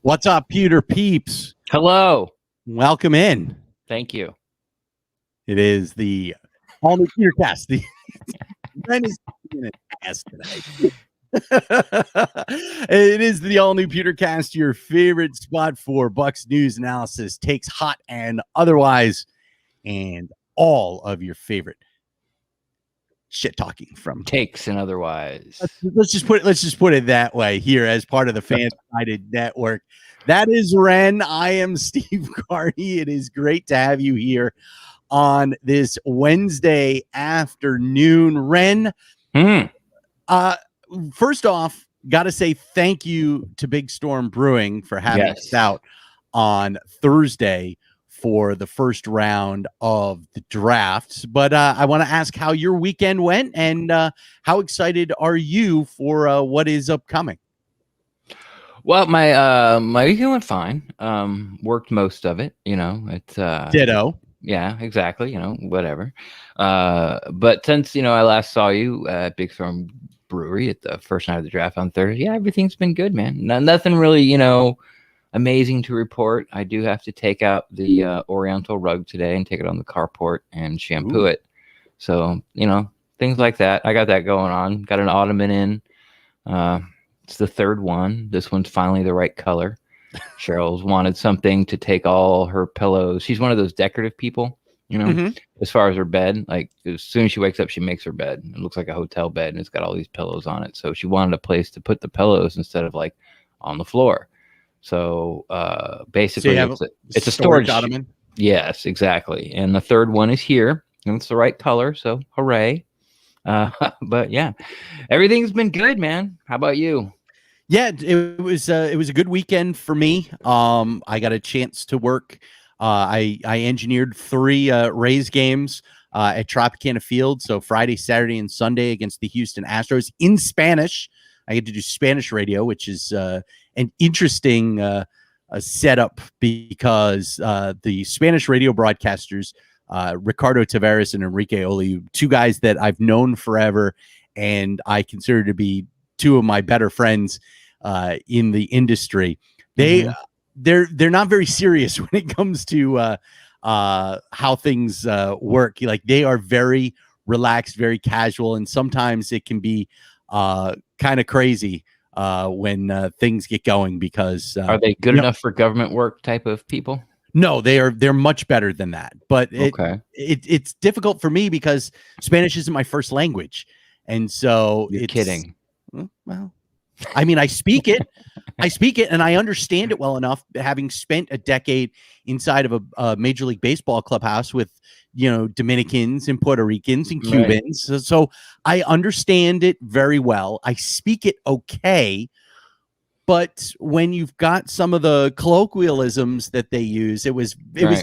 What's up, Peter Peeps? Hello. Welcome in. Thank you. It is the all-new Peter cast. Ren is in an ass today. It is the all-new Peter cast, your favorite spot for Bucs news analysis, takes hot and otherwise, and all of your favorite shit talking from Takes and otherwise. Let's just put it that way here as part of the Fan-Sided Network. That is Ren. I am Steve Carney. It is great to have you here on this Wednesday afternoon. Ren, first off, got to say thank you to Big Storm Brewing for having us out on Thursday for the first round of the draft. But I want to ask how your weekend went and how excited are you for what is upcoming? Well, my weekend went fine. Worked most of it, It's ditto. Yeah, exactly. Whatever. But since I last saw you at Big Storm Brewery at the first night of the draft on Thursday, everything's been good, man. Nothing really, amazing to report. I do have to take out the Oriental rug today and take it on the carport and shampoo it. So, things like that. I got that going on. Got an ottoman in. It's the third one. This one's finally the right color. Cheryl's wanted something to take all her pillows. She's one of those decorative people, as far as her bed. Like, as soon as she wakes up, she makes her bed. It looks like a hotel bed, and it's got all these pillows on it. So she wanted a place to put the pillows instead of, like, on the floor. So basically, it's a storage ottoman. Yes, exactly. And the third one is here, and it's the right color. So hooray! But yeah, everything's been good, man. How about you? Yeah, it was a good weekend for me. I got a chance to work. I engineered 3 Rays games at Tropicana Field. So Friday, Saturday, and Sunday against the Houston Astros in Spanish. I get to do Spanish radio, which is an interesting setup because the Spanish radio broadcasters, Ricardo Tavares and Enrique Oliu, 2 guys that I've known forever and I consider to be 2 of my better friends in the industry. They're not very serious when it comes to how things work. Like, they are very relaxed, very casual, and sometimes it can be kind of crazy when things get going because are they good enough for government work type of people? No, they're much better than that. But it's difficult for me because Spanish isn't my first language, and so You're kidding. Well, I mean, I speak it, and I understand it well enough, having spent a decade inside of a Major League Baseball clubhouse with Dominicans and Puerto Ricans and Cubans. Right. So I understand it very well. I speak it okay. But when you've got some of the colloquialisms that they use, it was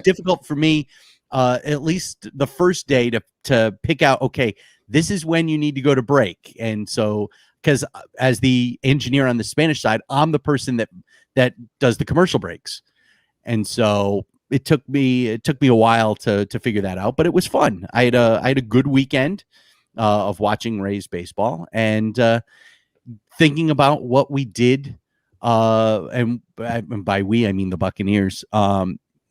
difficult for me, at least the first day, to pick out, okay, this is when you need to go to break. And so, because as the engineer on the Spanish side, I'm the person that does the commercial breaks. And so it took me a while to figure that out, but it was fun. I had a good weekend of watching Rays baseball and thinking about what we did. And by we, I mean the Buccaneers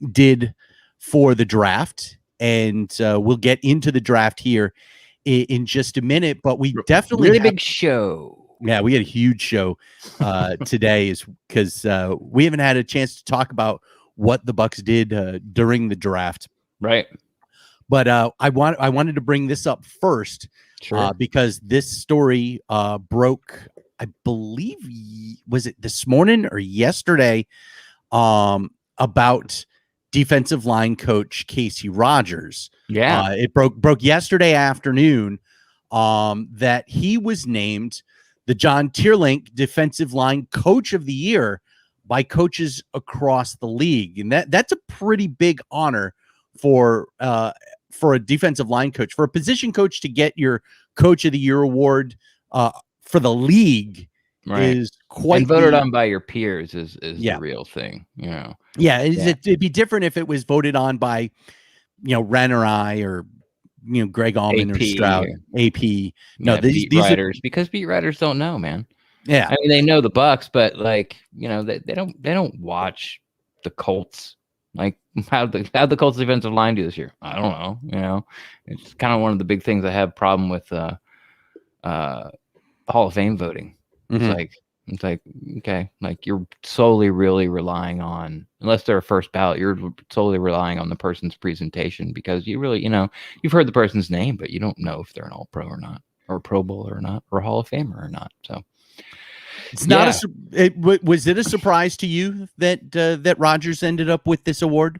did for the draft, and we'll get into the draft here in just a minute. But we definitely really big show. Yeah, we had a huge show today, is because we haven't had a chance to talk about what the Bucs did during the draft, right? But I wanted to bring this up first, because this story broke. I believe, was it this morning or yesterday, about defensive line coach Casey Rogers. Yeah, it broke yesterday afternoon that he was named the John Teerlink Defensive Line Coach of the Year by coaches across the league, and that's a pretty big honor for a defensive line coach, for a position coach to get your Coach of the Year award for the league, is quite, and voted on by your peers is the real thing, It'd be different if it was voted on by Ren or I, or Greg Allman or Stroud, AP. No, these writers, because beat writers don't know, man. Yeah. I mean, they know the Bucs, but like, they don't watch the Colts. Like how'd the Colts defensive line do this year? I don't know. It's kind of one of the big things I have problem with Hall of Fame voting. Mm-hmm. It's like, okay, like you're solely really relying on, unless they're a first ballot, you're solely relying on the person's presentation, because you really, you've heard the person's name, but you don't know if they're an All-Pro or not, or a Pro Bowler or not, or a Hall of Famer or not. So it's not was it a surprise to you that Rodgers ended up with this award?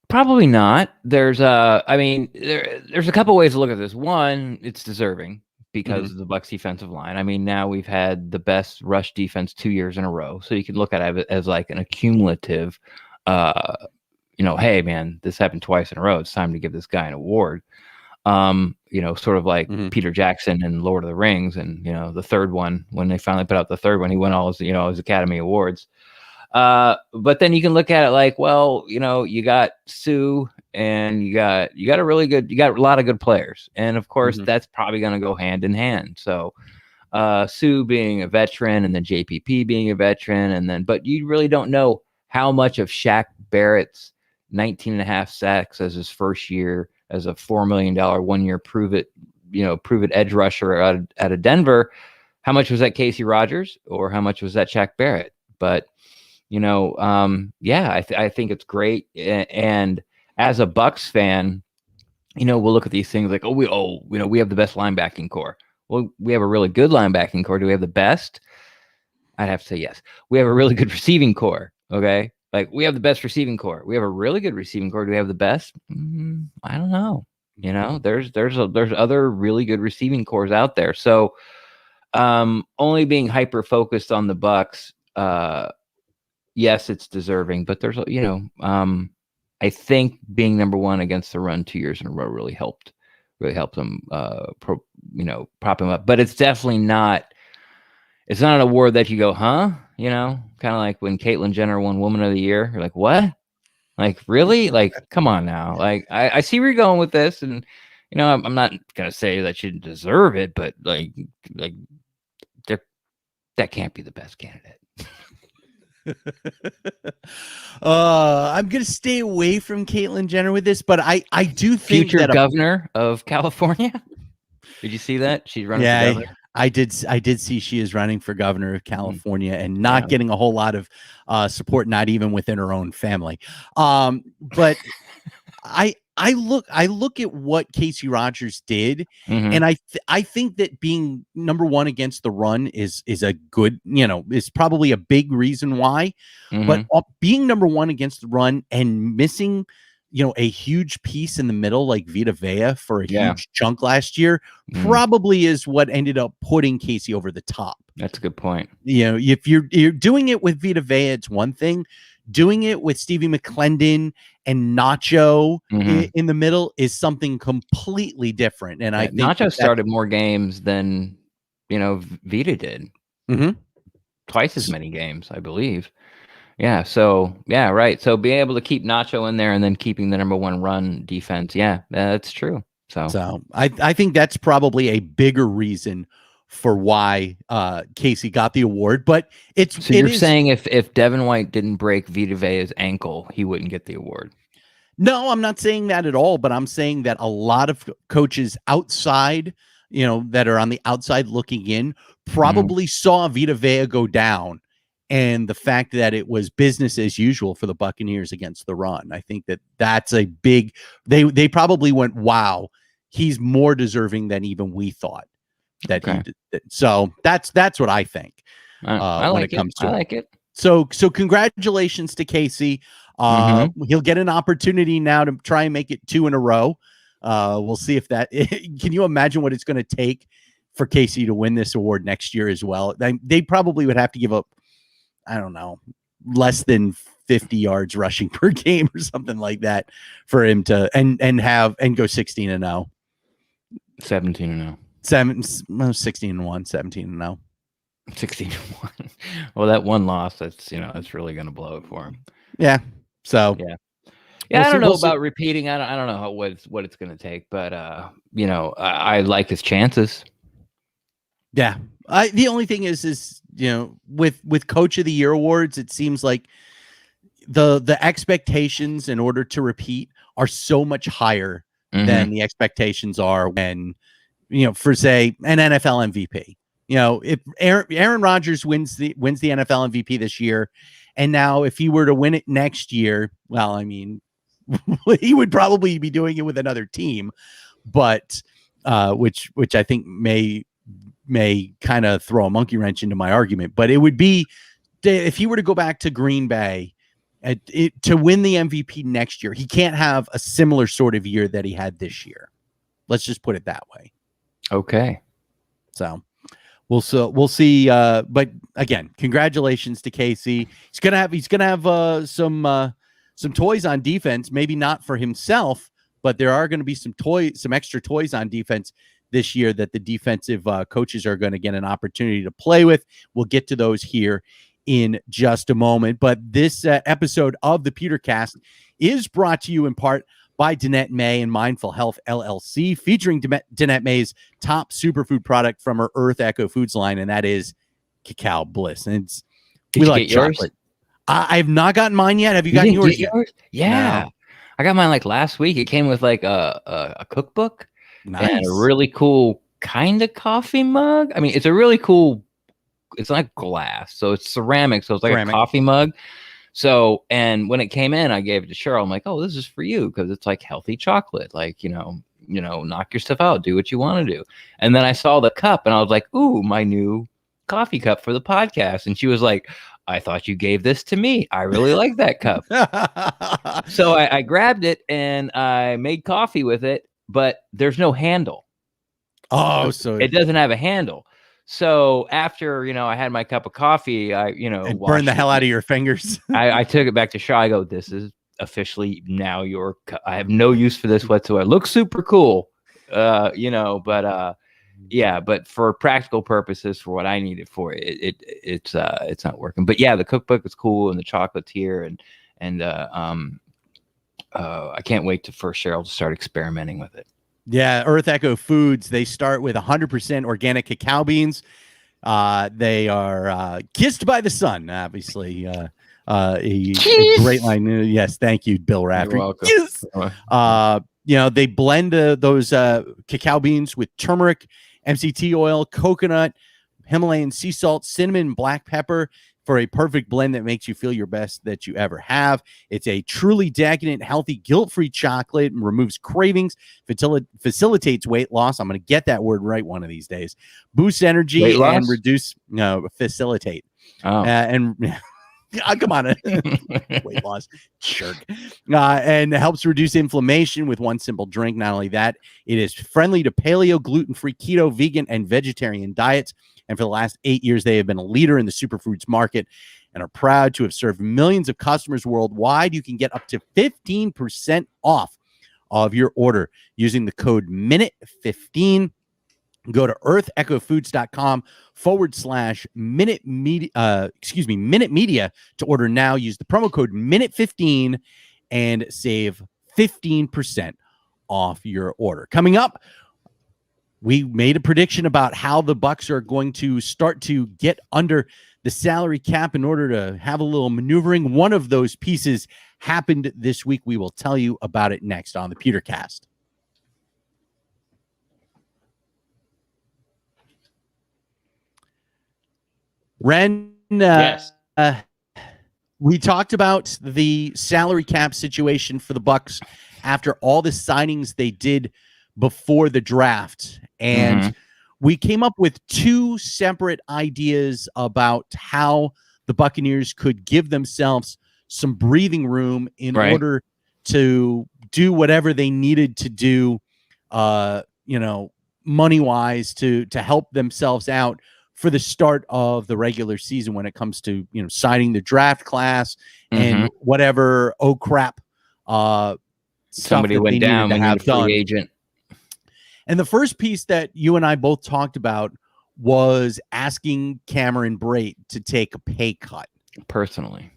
Probably not. There's there's a couple ways to look at this. One, it's deserving because of the Bucs defensive line. I mean, now we've had the best rush defense 2 years in a row, so you can look at it as like an accumulative. Hey man, this happened twice in a row. It's time to give this guy an award. Sort of like Peter Jackson and Lord of the Rings, and the third one, when they finally put out the third one, he won all his Academy Awards. But then you can look at it like, well, you got Sue, and you got a lot of good players, and of course that's probably going to go hand in hand. So Sue being a veteran, and then JPP being a veteran, but you really don't know how much of Shaq Barrett's 19.5 sacks as his first year as a $4 million 1 year prove it edge rusher out of Denver. How much was that Casey Rogers, or how much was that Shaq Barrett? But I think it's great. And as a Bucs fan, we'll look at these things like, we have the best linebacking core. Well, we have a really good linebacking core. Do we have the best? I'd have to say yes. We have a really good receiving core. Okay. Like, we have the best receiving core. We have a really good receiving core. Do we have the best? I don't know. There's other really good receiving cores out there. So, only being hyper focused on the Bucs, yes, it's deserving, but there's, I think being number one against the run 2 years in a row really helped them, prop him up. But it's definitely not. It's not an award that you go, huh? Kind of like when Caitlyn Jenner won Woman of the Year. You're like, what? Like, really? Like, come on now. Like, I see where you're going with this, and I'm not gonna say that you deserve it, but like that can't be the best candidate. I'm gonna stay away from Caitlyn Jenner with this, but I do think future governor of California. Did you see that she's running for governor? I did see she is running for governor of California and not getting a whole lot of support, not even within her own family. But I look at what Casey Rogers did, and I think that being number one against the run is a good, is probably a big reason why. But being number one against the run and missing, a huge piece in the middle like Vita Vea for a huge chunk last year probably is what ended up putting Casey over the top. That's a good point. If you're doing it with Vita Vea, it's one thing. Doing it with Stevie McClendon and Nacho in the middle is something completely different. And I think Nacho started more games than Vita did. Twice as many games, I believe. Yeah. So right. So being able to keep Nacho in there and then keeping the number one run defense. Yeah, that's true. So I think that's probably a bigger reason for why Casey got the award. But you're saying if Devin White didn't break Vita Vea's ankle, he wouldn't get the award. No, I'm not saying that at all, but I'm saying that a lot of coaches outside, that are on the outside looking in, probably saw Vita Vea go down, and the fact that it was business as usual for the Buccaneers against the run. I think that's a big, they probably went, wow, he's more deserving than even we thought that he did. So that's what I think. I like when it comes to it. So congratulations to Casey. He'll get an opportunity now to try and make it 2 in a row. We'll see if that can you imagine what it's going to take for Casey to win this award next year as well. They probably would have to give up, I don't know, less than 50 yards rushing per game or something like that for him to and go 16-0. 17-0. 16-1, 17-0. 16-1. Well, that one loss, that's really going to blow it for him. Yeah. So I don't know about repeating. I don't know what it's going to take, but I like his chances. Yeah. The only thing is, with Coach of the Year awards, it seems like the expectations in order to repeat are so much higher than the expectations are when, for say an NFL MVP. If Aaron Rodgers wins the NFL MVP this year, and now if he were to win it next year, well, I mean, he would probably be doing it with another team, but which I think may kind of throw a monkey wrench into my argument. But it would be, if he were to go back to Green Bay to win the MVP next year, he can't have a similar sort of year that he had this year. Let's just put it that way. Okay. So we'll see. But again, congratulations to Casey. He's gonna have some toys on defense. Maybe not for himself, but there are going to be some extra toys on defense this year that the defensive coaches are going to get an opportunity to play with. We'll get to those here in just a moment. But this episode of the Pewtercast is brought to you in part by Danette May and Mindful Health LLC, featuring Danette May's top superfood product from her Earth Echo Foods line, and that is Cacao Bliss. And we like chocolate. I have not gotten mine yet. Have you gotten yours yet? Yeah. No. I got mine like last week. It came with like a cookbook. Nice. And a really cool kind of coffee mug. I mean, it's a really cool, it's like glass, so it's ceramic, so it's like a coffee mug. So, and when it came in, I gave it to Cheryl. I'm like, oh, this is for you, because it's like healthy chocolate. Like, knock your stuff out, do what you want to do. And then I saw the cup and I was like, ooh, my new coffee cup for the podcast. And she was like, I thought you gave this to me. I really like that cup. So I grabbed it and I made coffee with it, but there's no handle. Oh, so it doesn't have a handle. So after, I had my cup of coffee, and burned the hell out of your fingers. I took it back to Shaw. I go, this is officially now I have no use for this whatsoever. It looks super cool, but for practical purposes, for what I need it for, it's not working. But yeah, the cookbook is cool, and the chocolate's here, and I can't wait for Cheryl to start experimenting with it. Yeah, Earth Echo Foods, they start with 100% organic cacao beans. They are kissed by the sun, obviously. A great line. Yes, thank you, Bill Raftery. You're welcome. Yes. They blend those cacao beans with turmeric, MCT oil, coconut, Himalayan sea salt, cinnamon, black pepper for a perfect blend that makes you feel your best that you ever have. It's a truly decadent, healthy, guilt-free chocolate and removes cravings, facilitates weight loss. I'm going to get that word right one of these days. Boosts energy and facilitate. Oh. Come on. Weight loss. Jerk. And helps reduce inflammation with one simple drink. Not only that, it is friendly to paleo, gluten-free, keto, vegan, and vegetarian diets. And for the last 8 years, they have been a leader in the superfoods market and are proud to have served millions of customers worldwide. You can get up to 15% off of your order using the code MINUTE15. Go to earthechofoods.com/Minute Media to order now. Use the promo code MINUTE15 and save 15% off your order. Coming up, we made a prediction about how the Bucs are going to start to get under the salary cap in order to have a little maneuvering. One of those pieces happened this week. We will tell you about it next on the Pewtercast. Ren, yes. We talked about the salary cap situation for the Bucs after all the signings they did before the draft. And we came up with two separate ideas about how the Buccaneers could give themselves some breathing room in order to do whatever they needed to do, money-wise to help themselves out for the start of the regular season when it comes to, signing the draft class and whatever, somebody went down, we need a free agent. And the first piece that you and I both talked about was asking Cameron Brate to take a pay cut. Personally.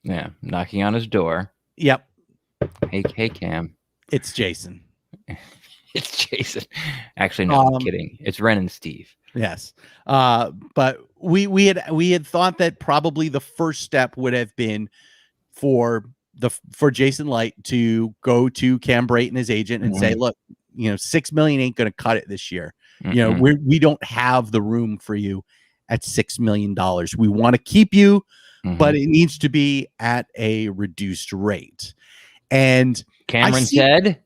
Yeah. Knocking on his door. Yep. Hey, Cam. It's Jason. It's Jason. Actually, no, I'm kidding. It's Ren and Steve. Yes. But we had thought that probably the first step would have been for Jason Light to go to Cam Brayton, his agent, and say, look, $6 million ain't going to cut it this year. We don't have the room for you at $6 million. We want to keep you, but it needs to be at a reduced rate. And Cameron said,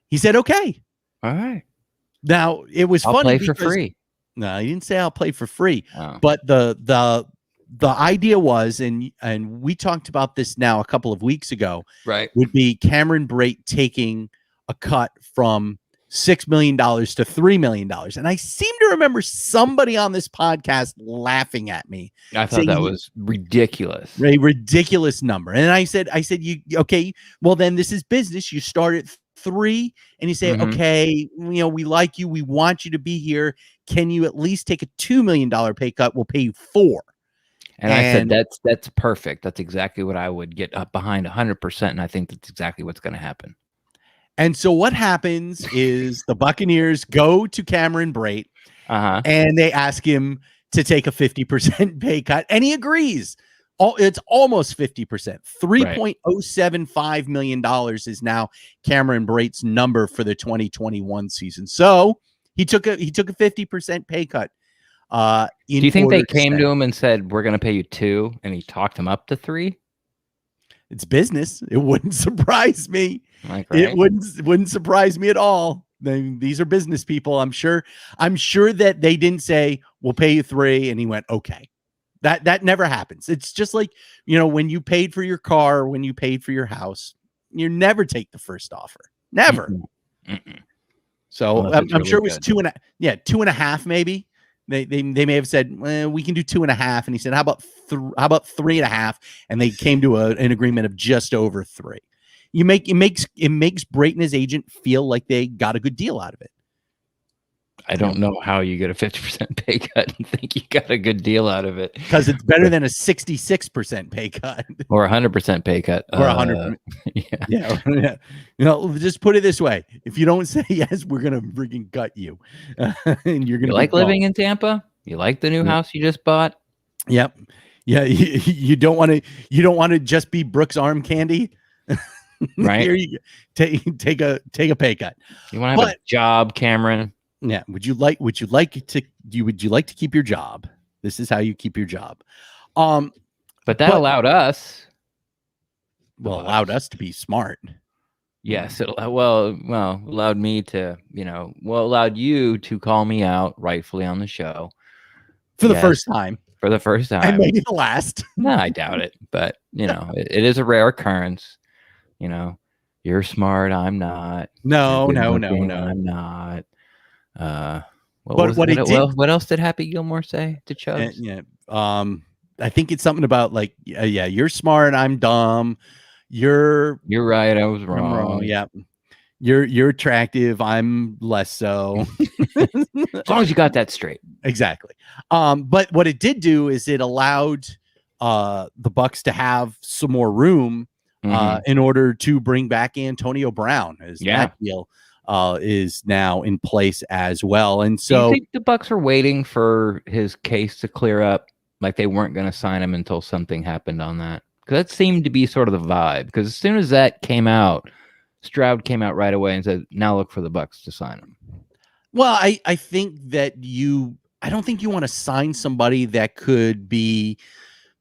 he said, okay. All right. Now it was funny. I'll play for free. No, he didn't say I'll play for free. Oh. But the idea was, and we talked about this now a couple of weeks ago, right? Would be Cameron Brate taking a cut from $6 million to $3 million. And I seem to remember somebody on this podcast laughing at me. I thought that was ridiculous. A ridiculous number. And I said, you okay, well then this is business. You start at 3 and you say, okay, we like you. We want you to be here. Can you at least take a $2 million pay cut? We'll pay you 4. And I said, that's perfect. That's exactly what I would get up behind 100%. And I think that's exactly what's going to happen. And so what happens is the Buccaneers go to Cameron Brate and they ask him to take a 50% pay cut. And he agrees. It's almost 50%. $3.075 million is now Cameron Brate's number for the 2021 season. So he took a 50% pay cut. Do you think they came to him and said, we're going to pay you 2, and he talked him up to 3? It's business. It wouldn't surprise me. Right? It wouldn't surprise me at all. These are business people. I'm sure that they didn't say, we'll pay you 3. And he went, okay. That never happens. It's just like, when you paid for your car, when you paid for your house, you never take the first offer. Never. So I'm really sure it was good. 2.5 maybe. They may have said, we can do 2.5. And he said, how about 3.5? And they came to an agreement of just over 3. It makes Brayton, his agent, feel like they got a good deal out of it. I don't know how you get a 50% pay cut and think you got a good deal out of it. Because it's better than a 66% pay cut. Or 100% pay cut. Or 100%. Yeah. Just put it this way. If you don't say yes, we're going to freaking cut you. And you're going to like living in Tampa? You like the new house you just bought? Yep. Yeah. You don't want to just be Brooks arm candy. Right. Here you go. Take a pay cut. You want to have a job, Cameron? Yeah. Would you like to keep your job? This is how you keep your job. But that allowed us. Well, allowed us to be smart. Yes. It allowed me to, allowed you to call me out rightfully on the show. For the first time. For the first time. And maybe the last. No, I doubt it. But, it is a rare occurrence. You're smart. I'm not. No. I'm not. What else did Happy Gilmore say to Chubbs? I think it's something about like, you're smart, I'm dumb. You're right, I was wrong. Yeah. You're attractive, I'm less so. As long as you got that straight. Exactly. But what it did do is it allowed the Bucs to have some more room in order to bring back Antonio Brown, as that deal is now in place as well. And so, do you think the Bucs are waiting for his case to clear up? Like they weren't going to sign him until something happened on that? Because that seemed to be sort of the vibe. Because as soon as that came out, Stroud came out right away and said, "Now look for the Bucs to sign him." Well, I think that I don't think you want to sign somebody that could be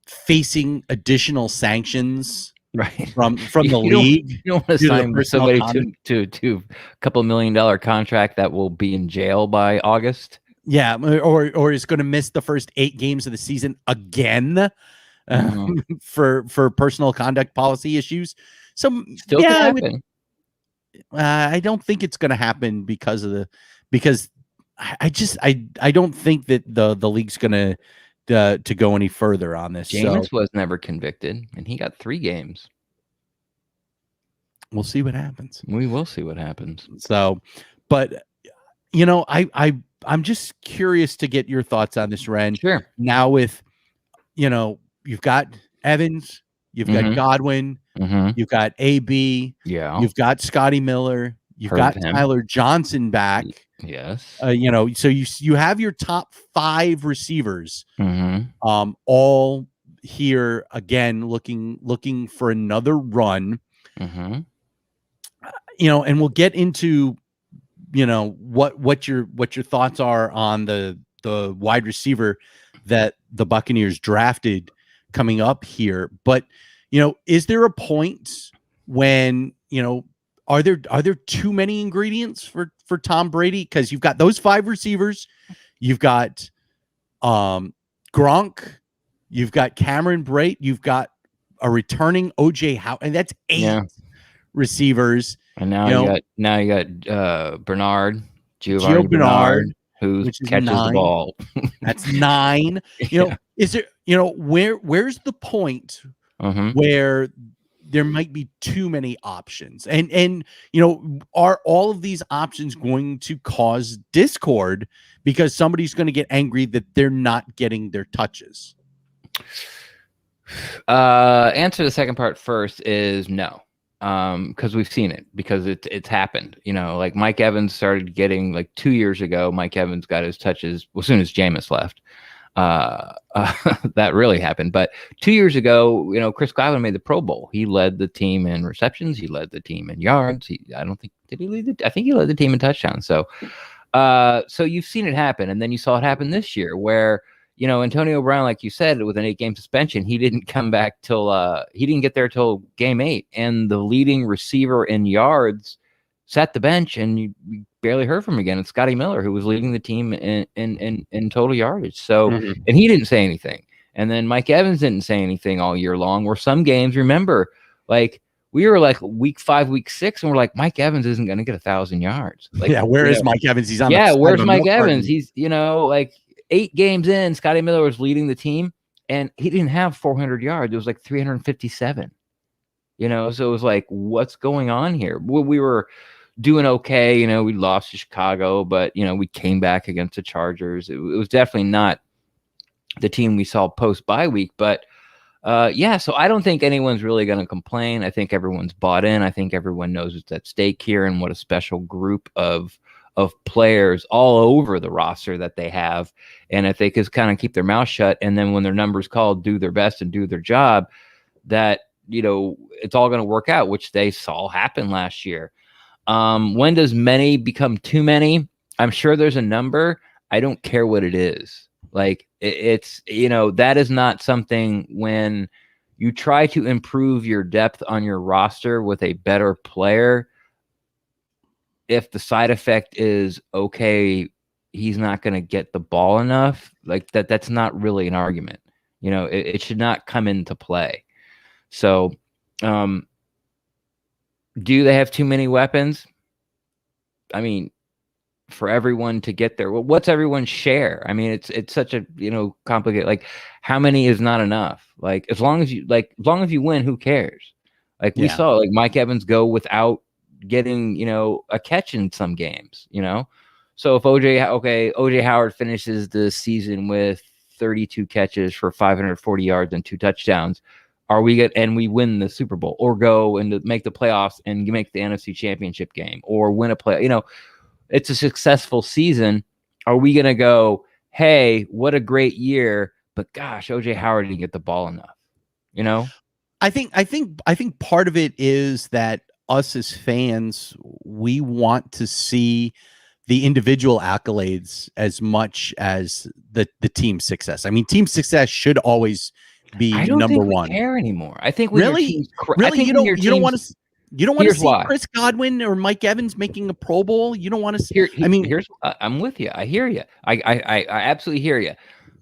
facing additional sanctions. Right from the league. You don't want to sign somebody to a couple $1 million contract that will be in jail by August. Yeah, or is going to miss the first 8 games of the season again for personal conduct policy issues. So still could happen. I don't think it's going to happen because I don't think that the league's going to go any further on this. Jameis was never convicted, and he got 3 games. We'll see what happens. We will see what happens. So, but I'm just curious to get your thoughts on this, Ren. Sure. Now with, you've got Evans, you've got Godwin, you've got AB, yeah, you've got Scotty Miller, You've Heard got of him. Tyler Johnson back. Yes. So you have your top 5 receivers, Mm-hmm. all here again, looking for another run. Mm-hmm. And we'll get into, what your thoughts are on the wide receiver that the Buccaneers drafted coming up here. But, is there a point when, are there too many ingredients for Tom Brady? Because you've got those 5 receivers, you've got Gronk, you've got Cameron Brate, you've got a returning OJ Howard, and that's 8 receivers. And now you got Bernard, Gio Giovanni Bernard, who which is catches 9. the ball. That's 9. Is there, where's the point where there might be too many options? And are all of these options going to cause discord because somebody's going to get angry that they're not getting their touches? Answer the second part first is no. Because we've seen it, because it's happened. Like Mike Evans started getting, like 2 years ago, Mike Evans got his touches as soon as Jameis left. That really happened. But 2 years ago, Chris Godwin made the Pro Bowl. He led the team in receptions. He led the team in yards. I think he led the team in touchdowns. So you've seen it happen, and then you saw it happen this year where, Antonio Brown, like you said, with an 8-game suspension, he didn't come back till he didn't get there till game 8, and the leading receiver in yards sat the bench, and you barely heard from him again. It's Scotty Miller, who was leading the team in total yardage. So, and he didn't say anything. And then Mike Evans didn't say anything all year long. Where some games, remember, like we were like week 5, week 6, and we're like, Mike Evans isn't going to get 1,000 yards. Like, where is Mike Evans? He's on. Where's Mike Evans? He's like 8 games in, Scotty Miller was leading the team, and he didn't have 400 yards. It was like 357. So it was like, what's going on here? We were doing okay. We lost to Chicago, but we came back against the Chargers. It was definitely not the team we saw post bye week, but so I don't think anyone's really going to complain. I think everyone's bought in. I think everyone knows what's at stake here and what a special group of players all over the roster that they have. And if they could kind of keep their mouth shut, and then when their number's called, do their best and do their job, that, it's all going to work out, which they saw happen last year. When does many become too many? I'm sure there's a number. I don't care what it is. Like it's, that is not something. When you try to improve your depth on your roster with a better player, if the side effect is, okay, he's not going to get the ball enough, like that's not really an argument. It should not come into play. So, do they have too many weapons? I mean, for everyone to get there, well, what's everyone's share? I mean, it's such a, complicated, like how many is not enough? Like, as long as you win, who cares? Like we saw, like Mike Evans go without getting, a catch in some games, So if OJ Howard finishes the season with 32 catches for 540 yards and 2 touchdowns, and we win the Super Bowl, or go and make the playoffs and make the NFC Championship game, or win a play, it's a successful season. Are we going to go, hey, what a great year, but gosh, OJ Howard didn't get the ball enough, I think part of it is that us as fans, we want to see the individual accolades as much as the team success. I mean, team success should always be I don't number think we one. care anymore. I think really, you don't want to. You don't want to see why. Chris Godwin or Mike Evans making a Pro Bowl. You don't want to see. I'm with you. I hear you. I absolutely hear you.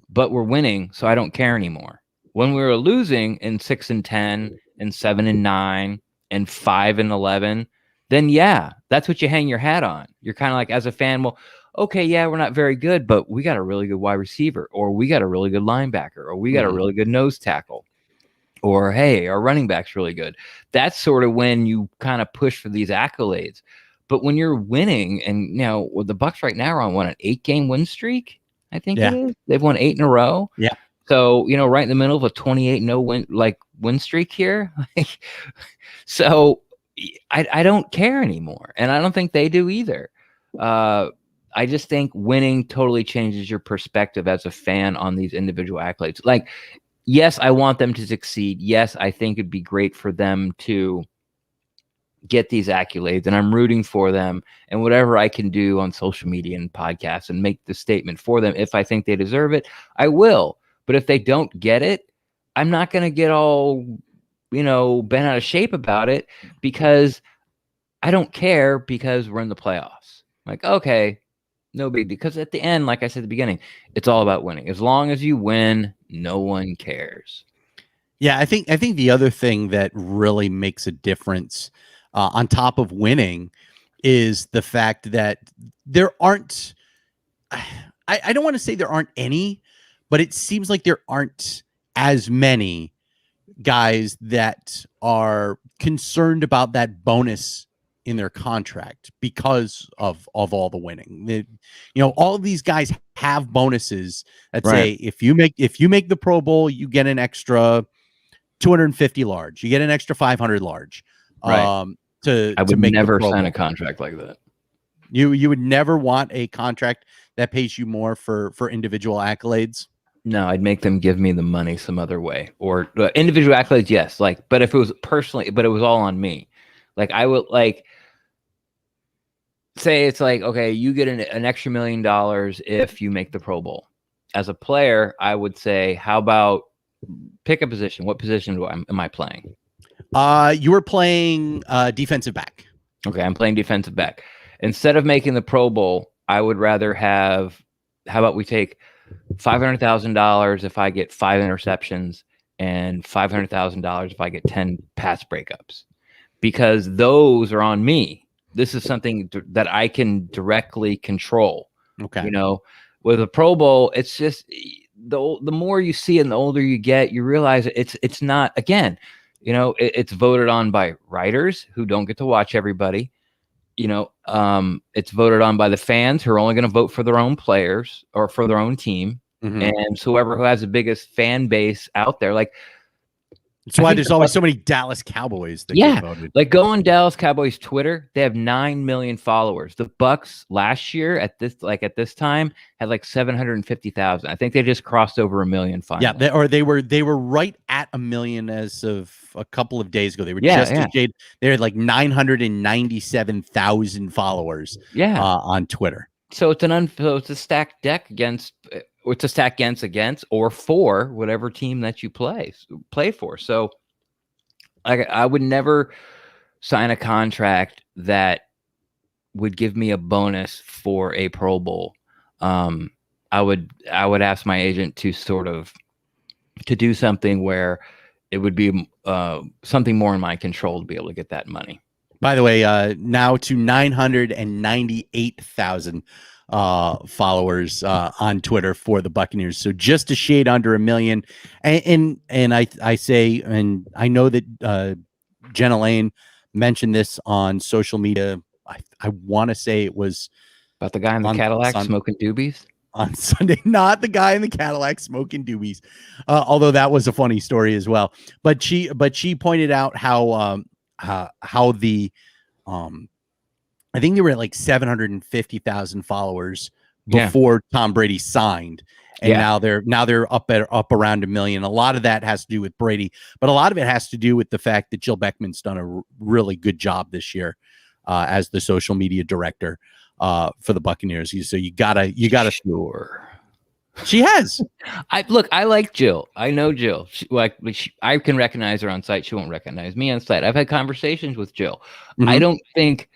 But we're winning, so I don't care anymore. When we were losing in 6-10 and 7-9 and 5-11, then that's what you hang your hat on. You're kind of like, as a fan, well, okay, we're not very good, but we got a really good wide receiver, or we got a really good linebacker, or we got a really good nose tackle, or hey, our running back's really good. That's sort of when you kind of push for these accolades. But when you're winning, and the Bucs right now are on an 8-game win streak, I think it is. They've won 8 in a row. Yeah. So, right in the middle of a 28-0 win streak here. So, I don't care anymore, and I don't think they do either. I just think winning totally changes your perspective as a fan on these individual accolades. Like, yes, I want them to succeed. Yes, I think it'd be great for them to get these accolades, and I'm rooting for them, and whatever I can do on social media and podcasts and make the statement for them, if I think they deserve it, I will. But if they don't get it, I'm not going to get all, bent out of shape about it, because I don't care, because we're in the playoffs. Like, okay, no big deal. Because at the end, like I said at the beginning, it's all about winning. As long as you win, no one cares. Yeah, I think the other thing that really makes a difference on top of winning is the fact that there aren't, I don't want to say there aren't any, but it seems like there aren't as many guys that are concerned about that bonus in their contract because of all the winning. All of these guys have bonuses that say, if you make the Pro Bowl, you get an extra 250 large, you get an extra 500 large. Right. I would never sign a contract like that. You would never want a contract that pays you more for individual accolades. No, I'd make them give me the money some other way, or individual accolades. Yes. But if it was personally, but it was all on me. Like, I would say it's like, okay, you get an extra $1 million if you make the Pro Bowl. As a player, I would say, how about pick a position? What position am I playing? You were playing defensive back. Okay, I'm playing defensive back. Instead of making the Pro Bowl, I would rather have, how about we take $500,000 if I get 5 interceptions, and $500,000 if I get 10 pass breakups, because those are on me. This is something that I can directly control. Okay. With a Pro Bowl, it's just the more you see and the older you get, you realize it's not, again, it's voted on by writers who don't get to watch everybody. It's voted on by the fans who are only going to vote for their own players or for their own team. Mm-hmm. And whoever who has the biggest fan base out there, like, that's why there's always so many Dallas Cowboys that get voted. Like, go on Dallas Cowboys Twitter, they have 9 million followers. The Bucs last year at this time had like 750,000. I think they just crossed over 1 million finally. Yeah, they were right at 1 million as of a couple of days ago. They were just they had like 997,000 followers on Twitter. So it's a stacked deck against or for whatever team that you play for. So I would never sign a contract that would give me a bonus for a Pro Bowl. I would ask my agent to do something where it would be something more in my control to be able to get that money. By the way, now to 998,000 followers on Twitter for the Buccaneers. So just a shade under 1 million. And I say, and I know that Jenna Lane mentioned this on social media. I want to say it was about the guy in the Cadillac smoking doobies on Sunday, not the guy in the Cadillac smoking doobies. Although that was a funny story as well. But she pointed out how the I think they were at like 750,000 followers before Tom Brady signed, and now they're up around 1 million. A lot of that has to do with Brady, but a lot of it has to do with the fact that Jill Beckman's done a really good job this year as the social media director for the Buccaneers. So you gotta sure. She has. I like Jill. I know Jill. I can recognize her on site. She won't recognize me on site. I've had conversations with Jill. Mm-hmm. I don't think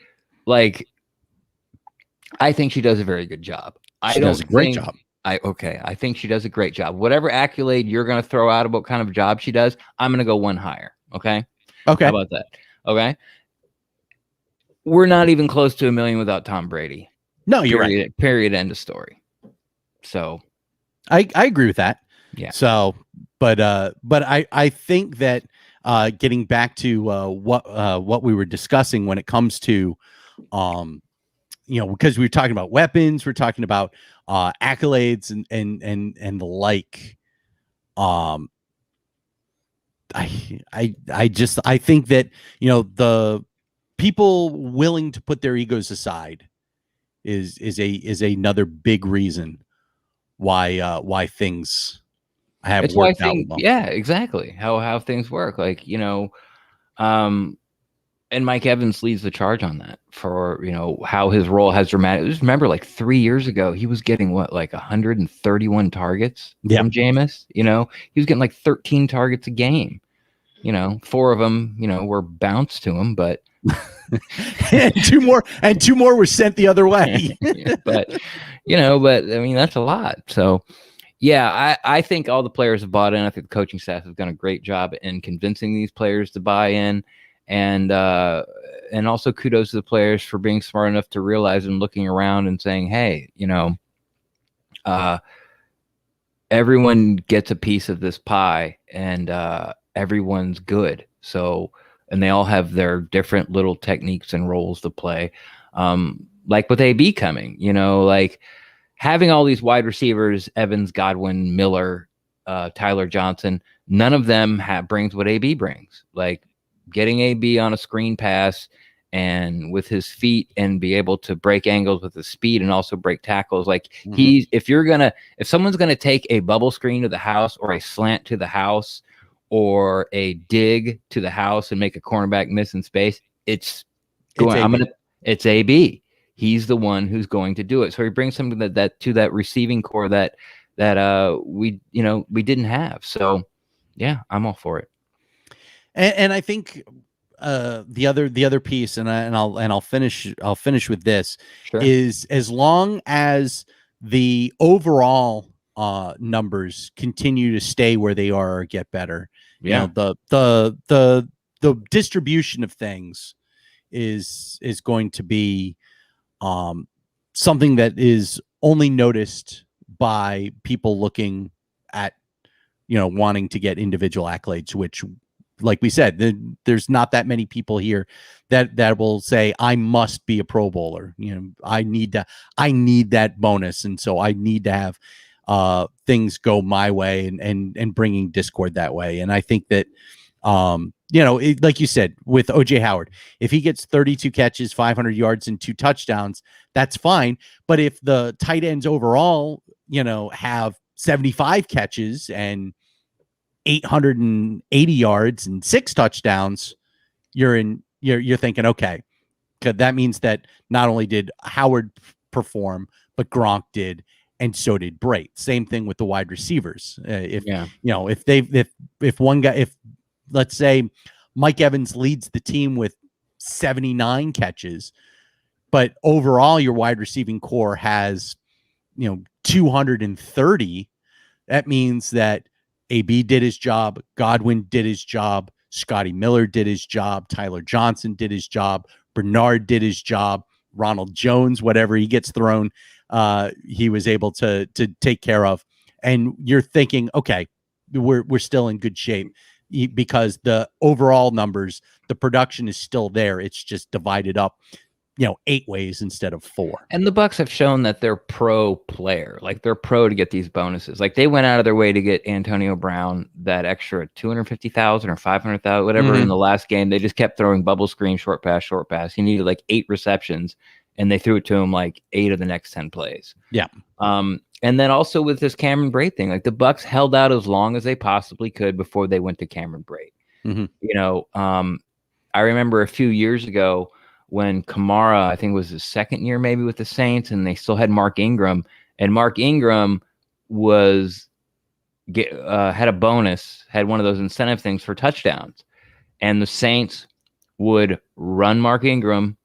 I think she does a very good job. She does a great job. I think she does a great job. Whatever accolade you're going to throw out about what kind of job she does, I'm going to go one higher. Okay. How about that? Okay. We're not even close to 1 million without Tom Brady. No, you're right. Period. End of story. So I agree with that. Yeah. So, but I think that getting back to what we were discussing when it comes to because we were talking about weapons, we're talking about accolades and the like. I think that people willing to put their egos aside is another big reason why things have It's why I worked out think, well. yeah, exactly how things work. Like, and Mike Evans leads the charge on that for, how his role has dramatic. Just remember, like 3 years ago, he was getting like 131 targets from Jameis. He was getting like 13 targets a game. 4 of them, were bounced to him, but and two more were sent the other way. but I mean, that's a lot. So yeah, I think all the players have bought in. I think the coaching staff has done a great job in convincing these players to buy in. And also kudos to the players for being smart enough to realize and looking around and saying, hey, everyone gets a piece of this pie, and everyone's good. So, and they all have their different little techniques and roles to play. Like with AB coming, like having all these wide receivers, Evans, Godwin, Miller, Tyler Johnson, none of them brings what AB brings. Like getting AB on a screen pass and with his feet and be able to break angles with his speed and also break tackles. Like if someone's going to take a bubble screen to the house or a slant to the house or a dig to the house and make a cornerback miss in space, it's AB. He's the one who's going to do it. So he brings something that to that receiving core that we didn't have. So yeah, I'm all for it. And I think the other piece, and I'll finish with this, sure, is as long as the overall numbers continue to stay where they are or get better, the distribution of things is going to be something that is only noticed by people looking at wanting to get individual accolades, which, like we said, there's not that many people here that will say, I must be a Pro Bowler. I need that bonus. And so I need to have things go my way and bringing discord that way. And I think that, like you said, with OJ Howard, if he gets 32 catches, 500 yards and 2 touchdowns, that's fine. But if the tight ends overall, have 75 catches and 880 yards and 6 touchdowns, you're thinking, okay, that means that not only did Howard perform, but Gronk did, and so did Brait. Same thing with the wide receivers. If one guy, if let's say Mike Evans leads the team with 79 catches, but overall your wide receiving core has 230, that means that AB did his job, Godwin did his job, Scotty Miller did his job, Tyler Johnson did his job, Bernard did his job, Ronald Jones, whatever he gets thrown, he was able to take care of. And you're thinking, okay, we're still in good shape because the overall numbers, the production is still there. It's just divided up 8 ways instead of 4. And the Bucs have shown that they're pro player, like they're pro to get these bonuses. Like they went out of their way to get Antonio Brown that extra 250,000 or 500,000, whatever in the last game. They just kept throwing bubble screen, short pass. He needed like 8 receptions, and they threw it to him like 8 of the next 10 plays. Yeah. And then also with this Cameron Brate thing, like the Bucs held out as long as they possibly could before they went to Cameron Brate. I remember a few years ago when Kamara, I think it was his second year maybe with the Saints, and they still had Mark Ingram, and Mark Ingram had a bonus, had one of those incentive things for touchdowns, and the Saints would run Mark Ingram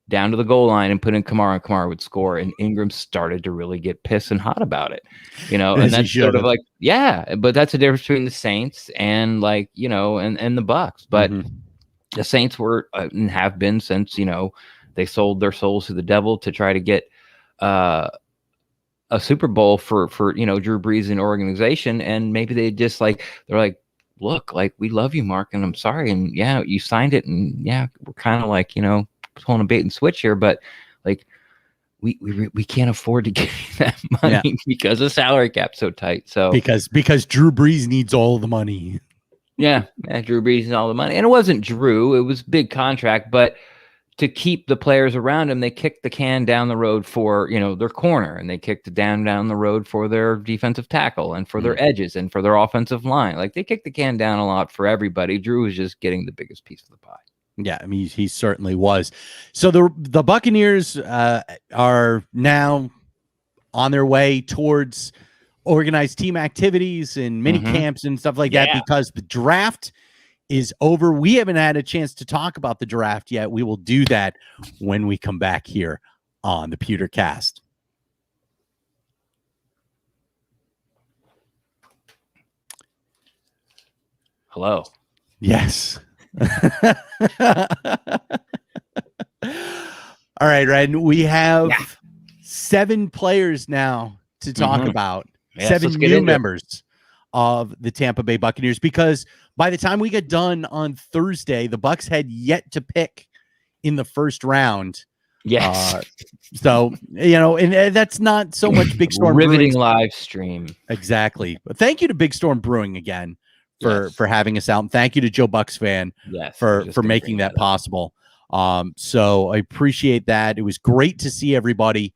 down to the goal line and put in Kamara, and Kamara would score, and Ingram started to really get pissed and hot about it, and that's sort of like, yeah, but that's the difference between the Saints and and the Bucs. But the Saints were and have been since, they sold their souls to the devil to try to get a Super Bowl for Drew Brees and organization. And maybe they're like, look, like, we love you, Mark, and I'm sorry. And yeah, you signed it. And yeah, we're kind of like, pulling a bait and switch here, but like, we can't afford to give you that money because the salary cap's so tight. So because Drew Brees needs all the money. Yeah, Drew Brees and all the money. And it wasn't Drew. It was big contract. But, to keep the players around him, they kicked the can down the road for, their corner, and they kicked it down the road for their defensive tackle and for their edges and for their offensive line. Like, they kicked the can down a lot for everybody. Drew was just getting the biggest piece of the pie. Yeah, I mean, he certainly was. So the Buccaneers are now on their way towards organized team activities and mini camps and stuff like that, because the draft is over. We haven't had a chance to talk about the draft yet. We will do that when we come back here on the Pewtercast. Hello. Yes. All right, Ren. We have 7 players now to talk about. Yes, 7 new members of the Tampa Bay Buccaneers, because by the time we get done on Thursday, the Bucs had yet to pick in the first round. Yes. So, and that's not so much Big Storm riveting Brewing. Live stream. Exactly. But thank you to Big Storm Brewing again for having us out. And thank you to Joe Bucs fan for making that possible. So I appreciate that. It was great to see everybody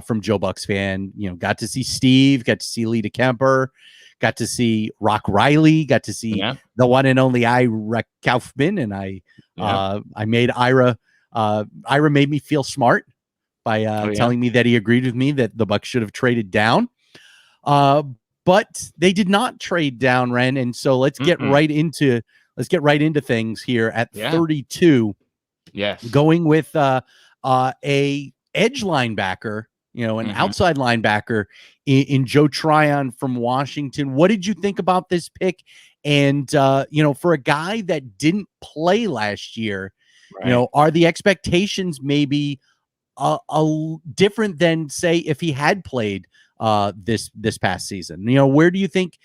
from Joe Bucs fan. Got to see Steve, got to see Lita Kemper, got to see Rock Riley, got to see the one and only Ira Kaufman, and I made Ira made me feel smart by telling me that he agreed with me that the Bucs should have traded down. But they did not trade down, Ren, and so let's get right into things here at 32. Yes, going with a edge linebacker, an outside linebacker in Joe Tryon from Washington. What did you think about this pick? And for a guy that didn't play last year, are the expectations maybe different than, say, if he had played this past season? Where do you think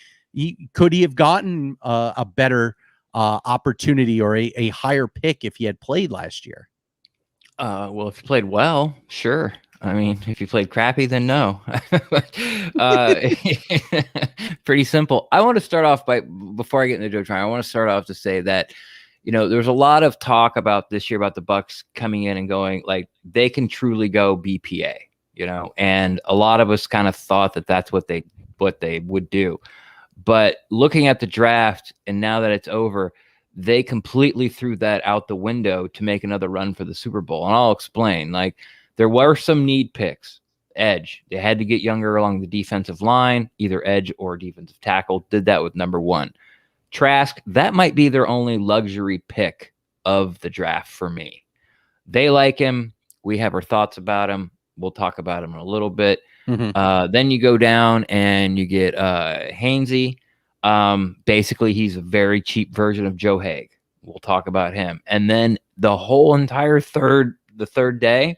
could he have gotten a better opportunity or a higher pick if he had played last year? Well, if he played well, sure. I mean, if he played crappy, then no. Pretty simple. I want to start off before I get into Joe Tryon, I want to start off to say that, there's a lot of talk about this year about the Bucs coming in and going, like, they can truly go BPA, and a lot of us kind of thought that that's what they would do. But looking at the draft, and now that it's over, they completely threw that out the window to make another run for the Super Bowl. And I'll explain. Like, there were some need picks. Edge. They had to get younger along the defensive line, either edge or defensive tackle. Did that with number 1. Trask, that might be their only luxury pick of the draft for me. They like him. We have our thoughts about him. We'll talk about him in a little bit. Then you go down and you get Hainsey. Basically, he's a very cheap version of Joe Haig. We'll talk about him. And then the whole entire third day,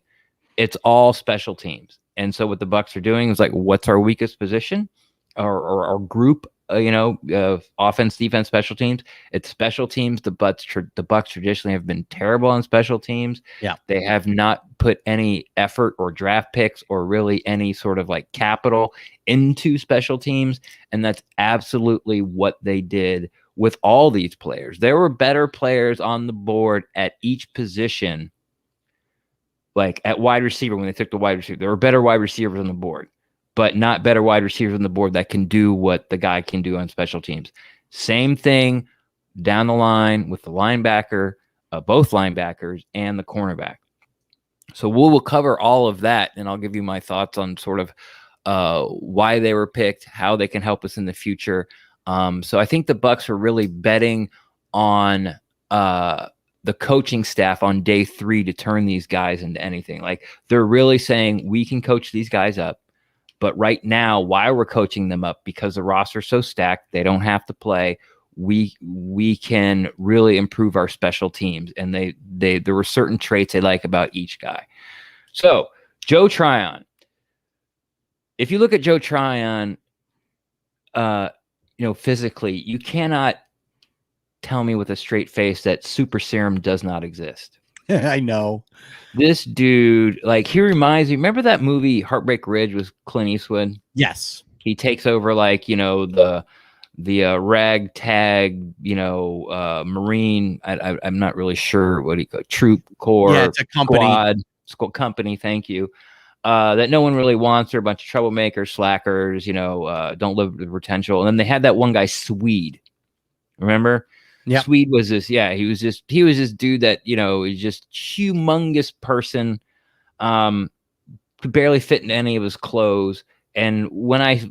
it's all special teams. And so what the Bucs are doing is like, what's our weakest position or our group? Offense, defense, special teams. It's special teams. The Bucs traditionally have been terrible on special teams. Yeah, they have not put any effort or draft picks or really any sort of like capital into special teams, and that's absolutely what they did with all these players. There were better players on the board at each position. Like at wide receiver, when they took the wide receiver, there were better wide receivers on the board, but not better wide receivers on the board that can do what the guy can do on special teams. Same thing down the line with the linebacker, both linebackers, and the cornerback. So we'll cover all of that, and I'll give you my thoughts on sort of why they were picked, how they can help us in the future. So I think the Bucs are really betting on the coaching staff on day 3 to turn these guys into anything. Like, they're really saying we can coach these guys up. But right now, why we're coaching them up, because the roster's so stacked, they don't have to play. We can really improve our special teams, and there were certain traits they like about each guy. So Joe Tryon, if you look at Joe Tryon, physically, you cannot tell me with a straight face that super serum does not exist. I know. This dude, like, he reminds me, remember that movie Heartbreak Ridge with Clint Eastwood? Yes. He takes over, like, the ragtag, Marine. I'm not really sure what he called, troop, corps, Yeah, it's a company. squad, company. Thank you. That no one really wants. They're a bunch of troublemakers, slackers. Don't live with potential. And then they had that one guy, Swede. Remember? Yeah. Swede was this. Yeah, he was this dude that is just humongous person. Could barely fit in any of his clothes. And when I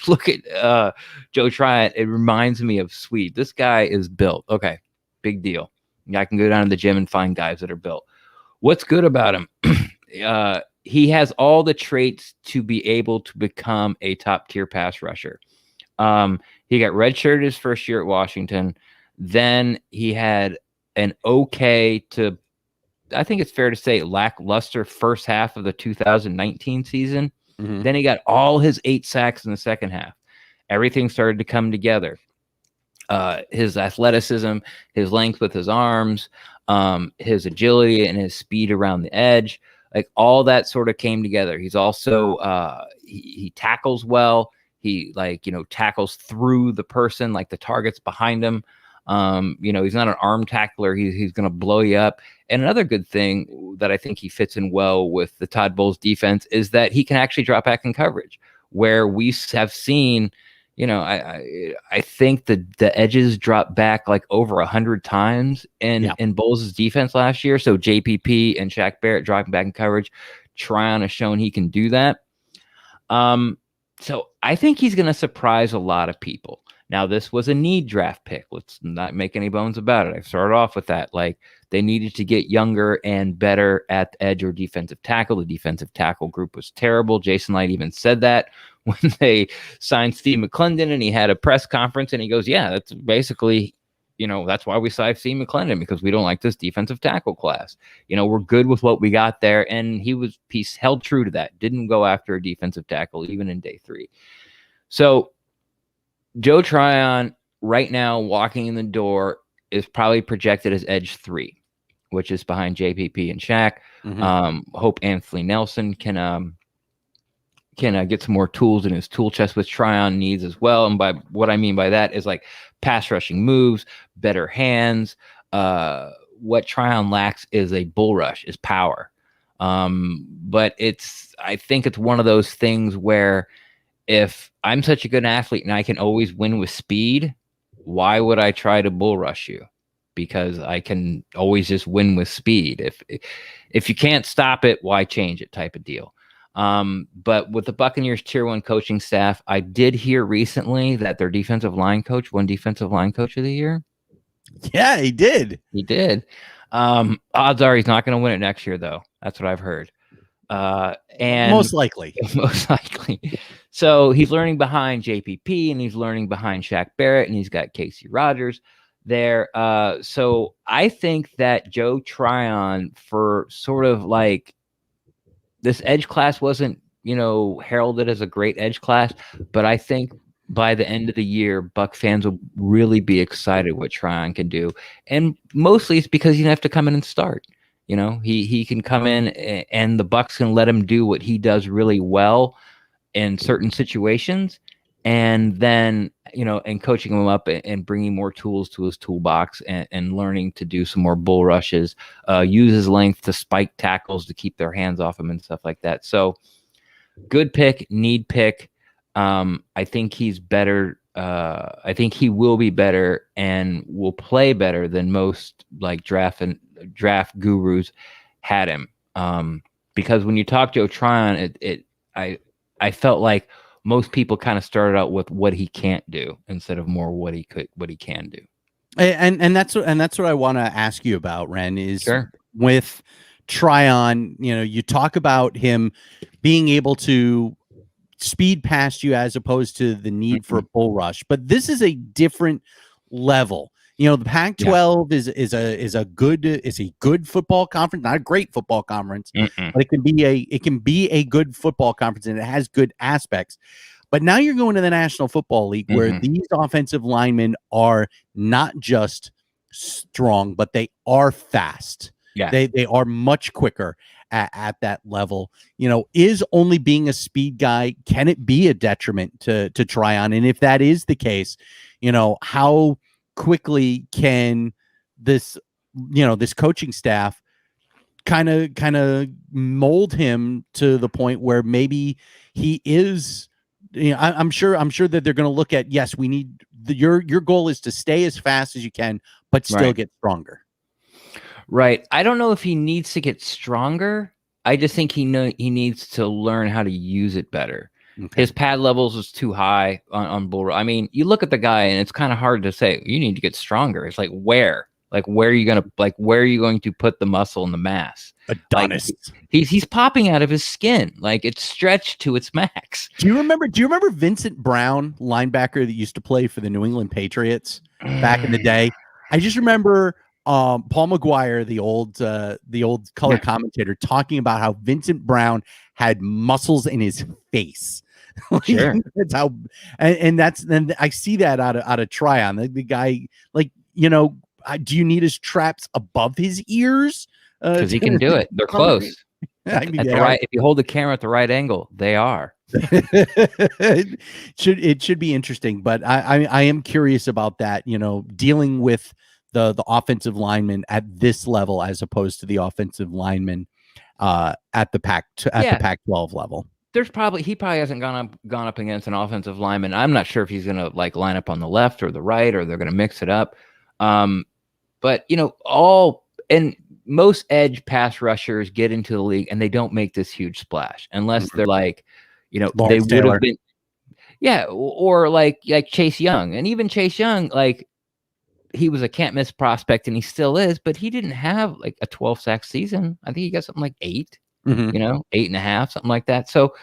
look at Joe Tryon, it reminds me of Swede. This guy is built. Okay, big deal. I can go down to the gym and find guys that are built. What's good about him? He has all the traits to be able to become a top tier pass rusher. He got redshirted his first year at Washington. Then he had an okay to, I think it's fair to say, lackluster first half of the 2019 season. Mm-hmm. Then he got all his 8 sacks in the second half. Everything started to come together. His athleticism, his length with his arms, his agility and his speed around the edge, like all that sort of came together. He's also he tackles well. He tackles through the person, like the target's behind him. He's not an arm tackler. He's going to blow you up. And another good thing that I think he fits in well with the Todd Bowles defense is that he can actually drop back in coverage, where we have seen, I think the edges dropped back like over 100 times in Bowles' defense last year. So JPP and Shaq Barrett dropping back in coverage. Tryon has shown he can do that. So I think he's going to surprise a lot of people. Now, this was a need draft pick. Let's not make any bones about it. I started off with that. Like, they needed to get younger and better at the edge or defensive tackle. The defensive tackle group was terrible. Jason Light even said that when they signed Steve McClendon, and he had a press conference, and he goes, yeah, that's basically, that's why we signed Steve McClendon, because we don't like this defensive tackle class. We're good with what we got there. And he held true to that. Didn't go after a defensive tackle, even in day 3. So Joe Tryon right now walking in the door is probably projected as edge 3, which is behind JPP and Shaq. Mm-hmm. Hope Anthony Nelson can get some more tools in his tool chest, which Tryon needs as well. And by what I mean by that is like pass rushing moves, better hands. What Tryon lacks is a bull rush, is power. But I think it's one of those things where, if I'm such a good athlete and I can always win with speed, why would I try to bull rush you? Because I can always just win with speed. If you can't stop it, why change it, type of deal. But with the Buccaneers Tier 1 coaching staff, I did hear recently that their defensive line coach won Defensive Line Coach of the Year. Yeah, he did. He did. Odds are he's not going to win it next year, though. That's what I've heard. And most likely. So he's learning behind JPP, and he's learning behind Shaq Barrett, and he's got Casey Rogers there. So I think that Joe Tryon, for sort of like, this edge class wasn't, heralded as a great edge class, but I think by the end of the year, Buck fans will really be excited what Tryon can do. And mostly it's because he doesn't have to come in and start. He can come in, and the Bucs can let him do what he does really well in certain situations, and then, and coaching him up and bringing more tools to his toolbox, and learning to do some more bull rushes, use his length to spike tackles to keep their hands off him and stuff like that. So good pick, need pick. I think he's better. I think he will be better and will play better than most like draft gurus had him. Because when you talk Joe Tryon, I felt like most people kind of started out with what he can't do instead of more what he can do. And that's what I want to ask you about, Ren, is sure. With Tryon, you talk about him being able to speed past you as opposed to the need for a bull rush, but this is a different level. The Pac-12 is a good football conference, not a great football conference, but it can be a good football conference, and it has good aspects. But now you're going to the National Football League, where these offensive linemen are not just strong, but they are fast. Yeah. They are much quicker at that level. Is only being a speed guy, can it be a detriment to Tryon? And if that is the case, how quickly can this this coaching staff kind of mold him to the point where maybe he is, I'm sure that they're going to look at, yes, we need your goal is to stay as fast as you can, but still get stronger. Right. I don't know if he needs to get stronger. I just think he needs to learn how to use it better. Okay. His pad levels is too high on bull. I mean, you look at the guy and it's kind of hard to say you need to get stronger. It's like where are you going to put the muscle and the mass? Adonis. He's popping out of his skin. Like it's stretched to its max. Do you remember Vincent Brown, linebacker that used to play for the New England Patriots back in the day? I just remember Paul McGuire, the old color commentator, talking about how Vincent Brown had muscles in his face. Sure. That's how, and I see that out of Tryon. The guy, do you need his traps above his ears? Because he can do it. They're close. If you hold the camera at the right angle, they are. It should be interesting, but I am curious about that. Dealing with the offensive lineman at this level as opposed to the offensive lineman at the Pac-12 level. He probably hasn't gone up against an offensive lineman. I'm not sure if he's going to line up on the left or the right, or they're going to mix it up. But most edge pass rushers get into the league and they don't make this huge splash unless they're they would have been, or like Chase Young. And even Chase Young, he was a can't miss prospect and he still is, but he didn't have a 12 sack season. I think he got something like 8, 8.5, something like that. So,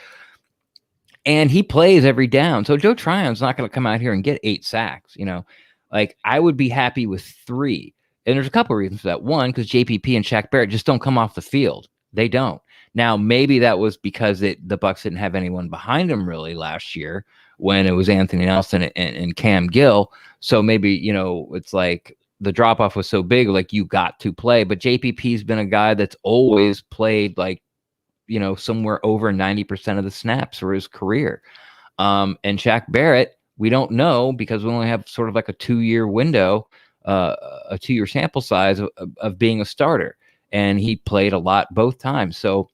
and he plays every down. So Joe Tryon's not going to come out here and get 8 sacks. I would be happy with 3. And there's a couple of reasons for that. One, because JPP and Shaq Barrett just don't come off the field. They don't. Now, maybe that was because the Bucs didn't have anyone behind them really last year when it was Anthony Nelson and Cam Gill. So maybe, it's like the drop-off was so big, you got to play. But JPP's been a guy that's always played somewhere over 90% of the snaps for his career. And Shaq Barrett, we don't know because we only have sort of a 2-year window, a 2-year sample size of being a starter. And he played a lot both times. So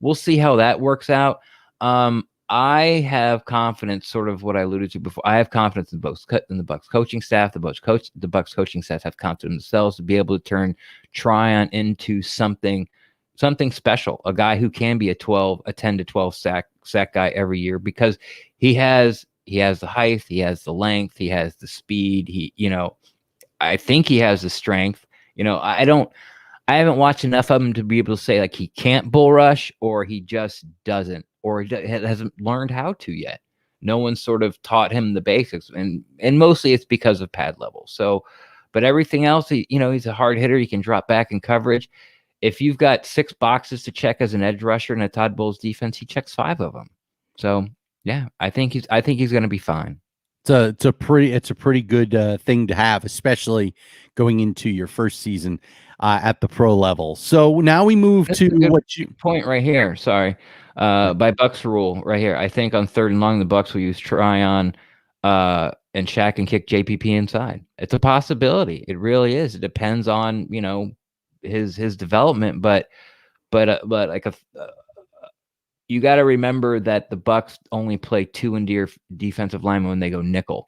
we'll see how that works out. I have confidence, sort of what I alluded to before. I have confidence in the Bucs coaching staff. The Bucs coaching staff have confidence in themselves to be able to turn Tryon into something special, a guy who can be a 10 to 12 sack guy every year because he has the height, he has the length, he has the speed. I think he has the strength. I haven't watched enough of him to be able to say he can't bull rush or he just doesn't, or he hasn't learned how to yet. No one sort of taught him the basics, and mostly it's because of pad level. So, but everything else, he's a hard hitter. He can drop back in coverage. If you've got 6 boxes to check as an edge rusher in a Todd Bowles defense, he checks 5 of them. So yeah, I think he's going to be fine. It's a pretty good thing to have, especially going into your first season at the pro level. So now we move to point right here. Sorry, by Bucs rule right here. I think on 3rd and long, the Bucs will use Tryon and Shaq and kick JPP inside. It's a possibility. It really is. It depends on his development, but you got to remember that the Bucs only play 2 interior defensive linemen when they go nickel.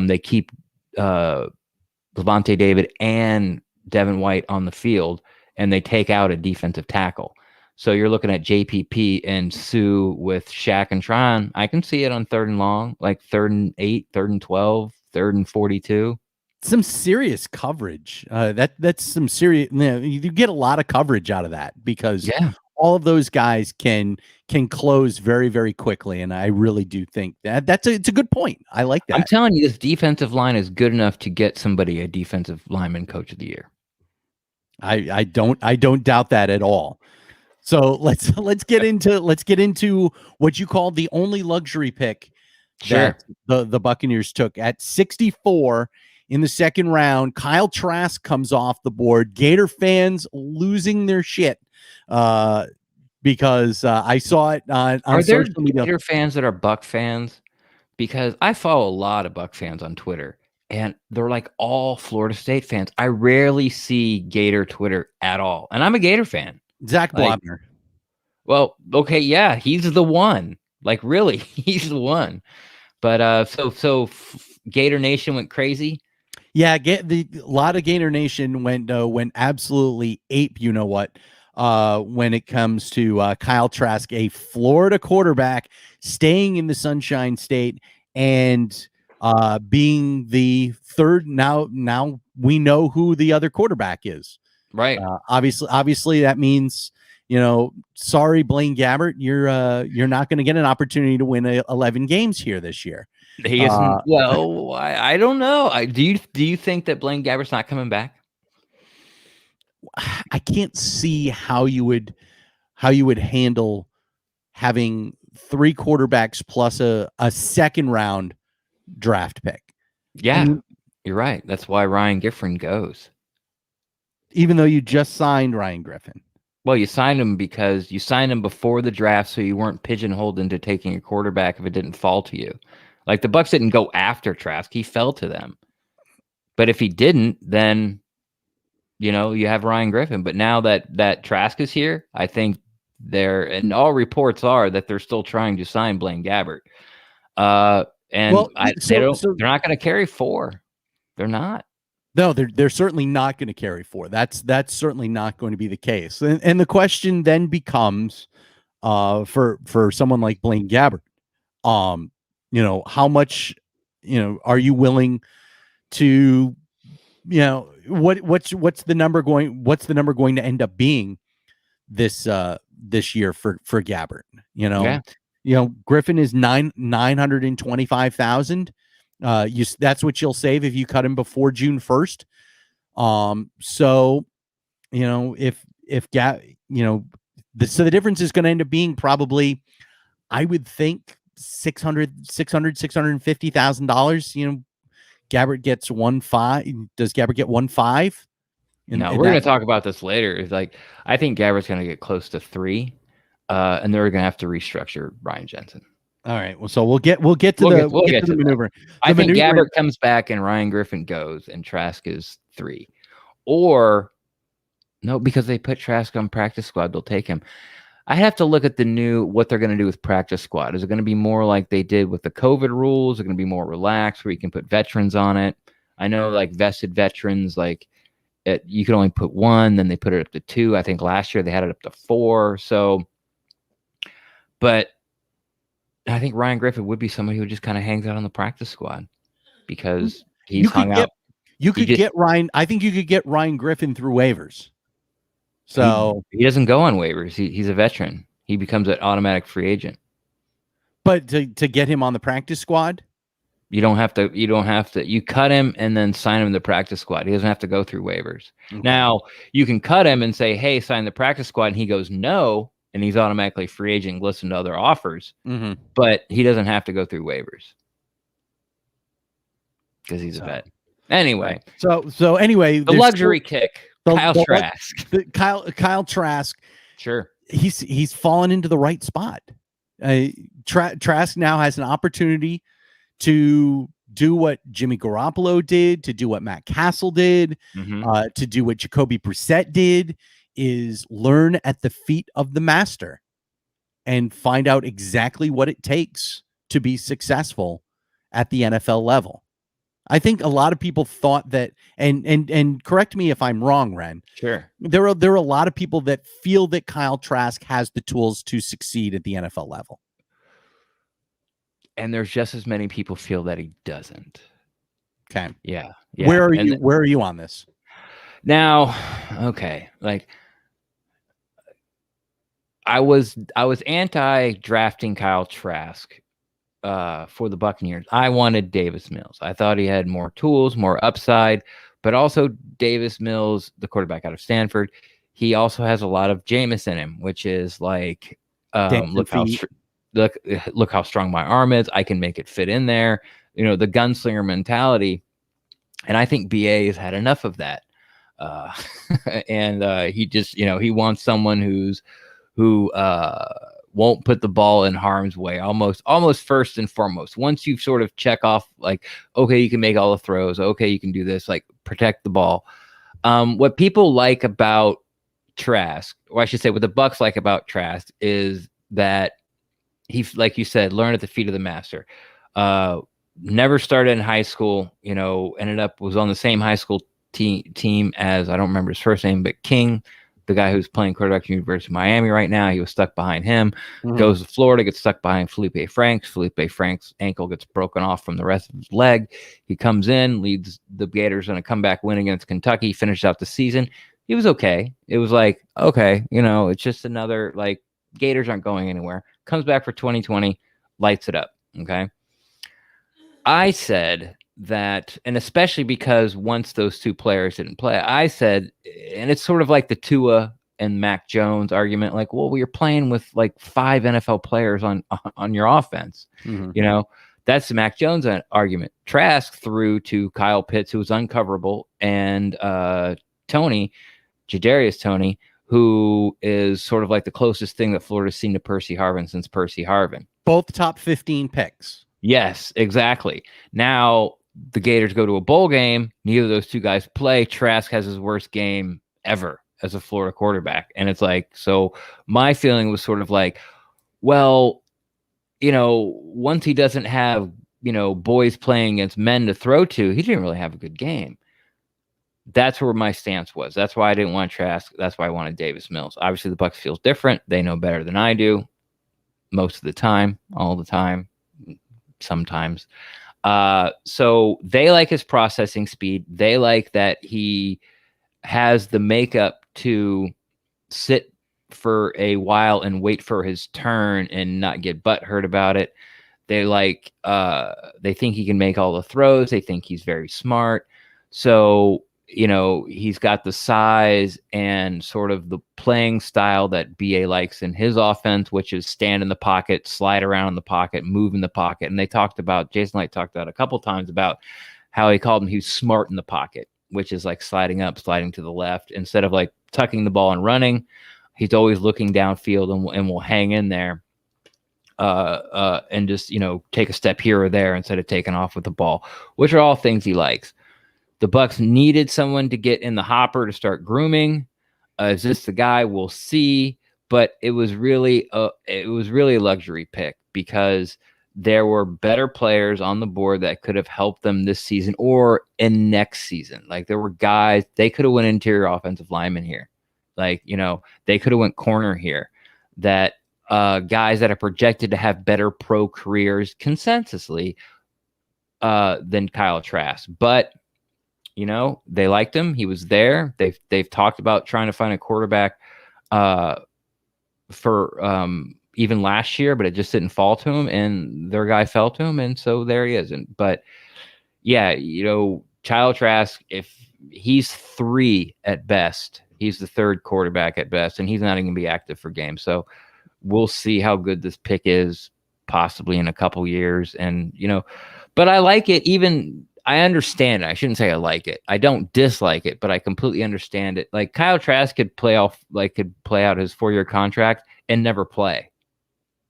They keep Levante David and Devin White on the field, and they take out a defensive tackle. So you're looking at JPP and Sue with Shaq and Tryon. I can see it on 3rd and long, 3rd and 8, 3rd and 12, 3rd and 42. Some serious coverage. That's some serious. You get a lot of coverage out of that because all of those guys can close very, very quickly, and I really do think it's a good point. I like that. I'm telling you, this defensive line is good enough to get somebody a defensive lineman coach of the year. I don't doubt that at all. So let's get into what you call the only luxury pick that the Buccaneers took at 64 in the second round. Kyle Trask comes off the board. Gator fans losing their shit because I saw it on Are there social media. Gator fans that are Buck fans? Because I follow a lot of Buck fans on Twitter, and they're like all Florida State fans. I rarely see Gator Twitter at all, and I'm a Gator fan. Zach Like, Blobner. well, okay, yeah, he's the one. Like, really, he's the one. But so Gator Nation went crazy. Yeah, a lot of Gator Nation went absolutely ape. You know what? When it comes to Kyle Trask, a Florida quarterback staying in the Sunshine State and being the third. Now we know who the other quarterback is. Right. Obviously, that means, sorry, Blaine Gabbert, you're not going to get an opportunity to win 11 games here this year. He isn't. Well, I don't know. Do you think that Blaine Gabbert's not coming back? I can't see how you would handle having 3 quarterbacks plus a second round draft pick. Yeah, you're right. That's why Ryan Griffin goes. Even though you just signed Ryan Griffin. Well, you signed him because you signed him before the draft, so you weren't pigeonholed into taking a quarterback if it didn't fall to you. Like, the Bucs didn't go after Trask; he fell to them. But if he didn't, then you have Ryan Griffin. But now that Trask is here, I think and all reports are that they're still trying to sign Blaine Gabbert. They're not going to carry 4. They're not. No, they're certainly not going to carry 4. That's certainly not going to be the case. And the question then becomes, for someone like Blaine Gabbert, how much, are you willing to, what's the number going to end up being this year for Gabbert? Griffin is 925,000. That's what you'll save if you cut him before June 1st. So the difference is going to end up being probably, I would think, $650,000. Gabbert gets 1.5. Does Gabbert get 1.5? No, we're going to talk about this later. It's like, I think Gabbert's going to get close to 3, and they're going to have to restructure Ryan Jensen. All right. Well, so we'll get to the maneuver. I think Gabbert comes back and Ryan Griffin goes, and Trask is 3, or no, because they put Trask on practice squad, they'll take him. I have to look at what they're going to do with practice squad. Is it going to be more like they did with the COVID rules? Is it going to be more relaxed where you can put veterans on it? I know, like, vested veterans, like, you could only put 1, then they put it up to 2. I think last year they had it up to 4. So, but I think Ryan Griffin would be somebody who just kind of hangs out on the practice squad because he's hung out. You could get Ryan. I think you could get Ryan Griffin through waivers. So he doesn't go on waivers. He's a veteran. He becomes an automatic free agent. But to get him on the practice squad, you don't have to. You cut him and then sign him in the practice squad. He doesn't have to go through waivers. Okay. Now you can cut him and say, "Hey, sign the practice squad," and he goes, "No," and he's automatically free agent. Listen to other offers, but he doesn't have to go through waivers because he's a vet. Anyway, so anyway, the luxury kick. Kyle Trask. Kyle Trask. Sure. He's fallen into the right spot. Trask now has an opportunity to do what Jimmy Garoppolo did, to do what Matt Castle did, to do what Jacoby Brissett did, is learn at the feet of the master and find out exactly what it takes to be successful at the NFL level. I think a lot of people thought that, and correct me if I'm wrong, Ren. Sure. There are a lot of people that feel that Kyle Trask has the tools to succeed at the NFL level. And there's just as many people feel that he doesn't. Okay. Yeah. Where are you on this? Now, okay. Like, I was anti-drafting Kyle Trask for the Buccaneers. I wanted Davis Mills. I thought he had more tools, more upside, but also Davis Mills, the quarterback out of Stanford, he also has a lot of Jameis in him, which is like, look how strong my arm is. I can make it fit in there. The gunslinger mentality. And I think BA has had enough of that. Uh, and he just, he wants someone who won't put the ball in harm's way, almost first and foremost. Once you sort of check off, like, okay, you can make all the throws, okay, you can do this, like, protect the ball. What people like about Trask, or I should say what the Bucs like about Trask, is that he, like you said, learned at the feet of the master. Never started in high school, was on the same high school team as, I don't remember his first name, but King, the guy who's playing quarterback at University of Miami right now. He was stuck behind him, goes to Florida, gets stuck behind Felipe Franks. Felipe Franks' ankle gets broken off from the rest of his leg. He comes in, leads the Gators in a comeback win against Kentucky, finished out the season. He was okay. It was like, okay, it's just another, like, Gators aren't going anywhere. Comes back for 2020, lights it up, okay? I said that, and especially because once those two players didn't play, I said, and it's sort of like the Tua and Mac Jones argument, like, well, you're playing with like 5 NFL players on your offense. That's the Mac Jones argument. Trask threw to Kyle Pitts, who was uncoverable, and Jadarius Toney, who is sort of like the closest thing that Florida's seen to Percy Harvin since Percy Harvin. Both top 15 picks. Yes, exactly. Now the Gators go to a bowl game. Neither of those two guys play. Trask has his worst game ever as a Florida quarterback. And it's like, so my feeling was sort of like, well, once he doesn't have, boys playing against men to throw to, he didn't really have a good game. That's where my stance was. That's why I didn't want Trask. That's why I wanted Davis Mills. Obviously, the Bucs feels different. They know better than I do most of the time, all the time, sometimes. So they like his processing speed. They like that he has the makeup to sit for a while and wait for his turn and not get butthurt about it. They like, they think he can make all the throws. They think he's very smart. So, he's got the size and sort of the playing style that BA likes in his offense, which is stand in the pocket, slide around in the pocket, move in the pocket. And Jason Light talked about a couple times about how he called him, he was smart in the pocket, which is like sliding up, sliding to the left, instead of like tucking the ball and running. He's always looking downfield and will hang in there and just, take a step here or there instead of taking off with the ball, which are all things he likes. The Bucs needed someone to get in the hopper to start grooming. Is this the guy? We'll see. But it was really a luxury pick because there were better players on the board that could have helped them this season or in next season. Like, there were guys, they could have went interior offensive lineman here. Like, they could have went corner here. That guys that are projected to have better pro careers consensusly than Kyle Trask. But they liked him. He was there. They've talked about trying to find a quarterback for even last year, but it just didn't fall to him, and their guy fell to him, and so there he is. But yeah, Kyle Trask, if he's 3 at best, he's the 3rd quarterback at best, and he's not even going to be active for games. So we'll see how good this pick is, possibly in a couple years. And but I like it. I understand it. I shouldn't say I like it. I don't dislike it, but I completely understand it. Like, Kyle Trask could play out his 4-year contract and never play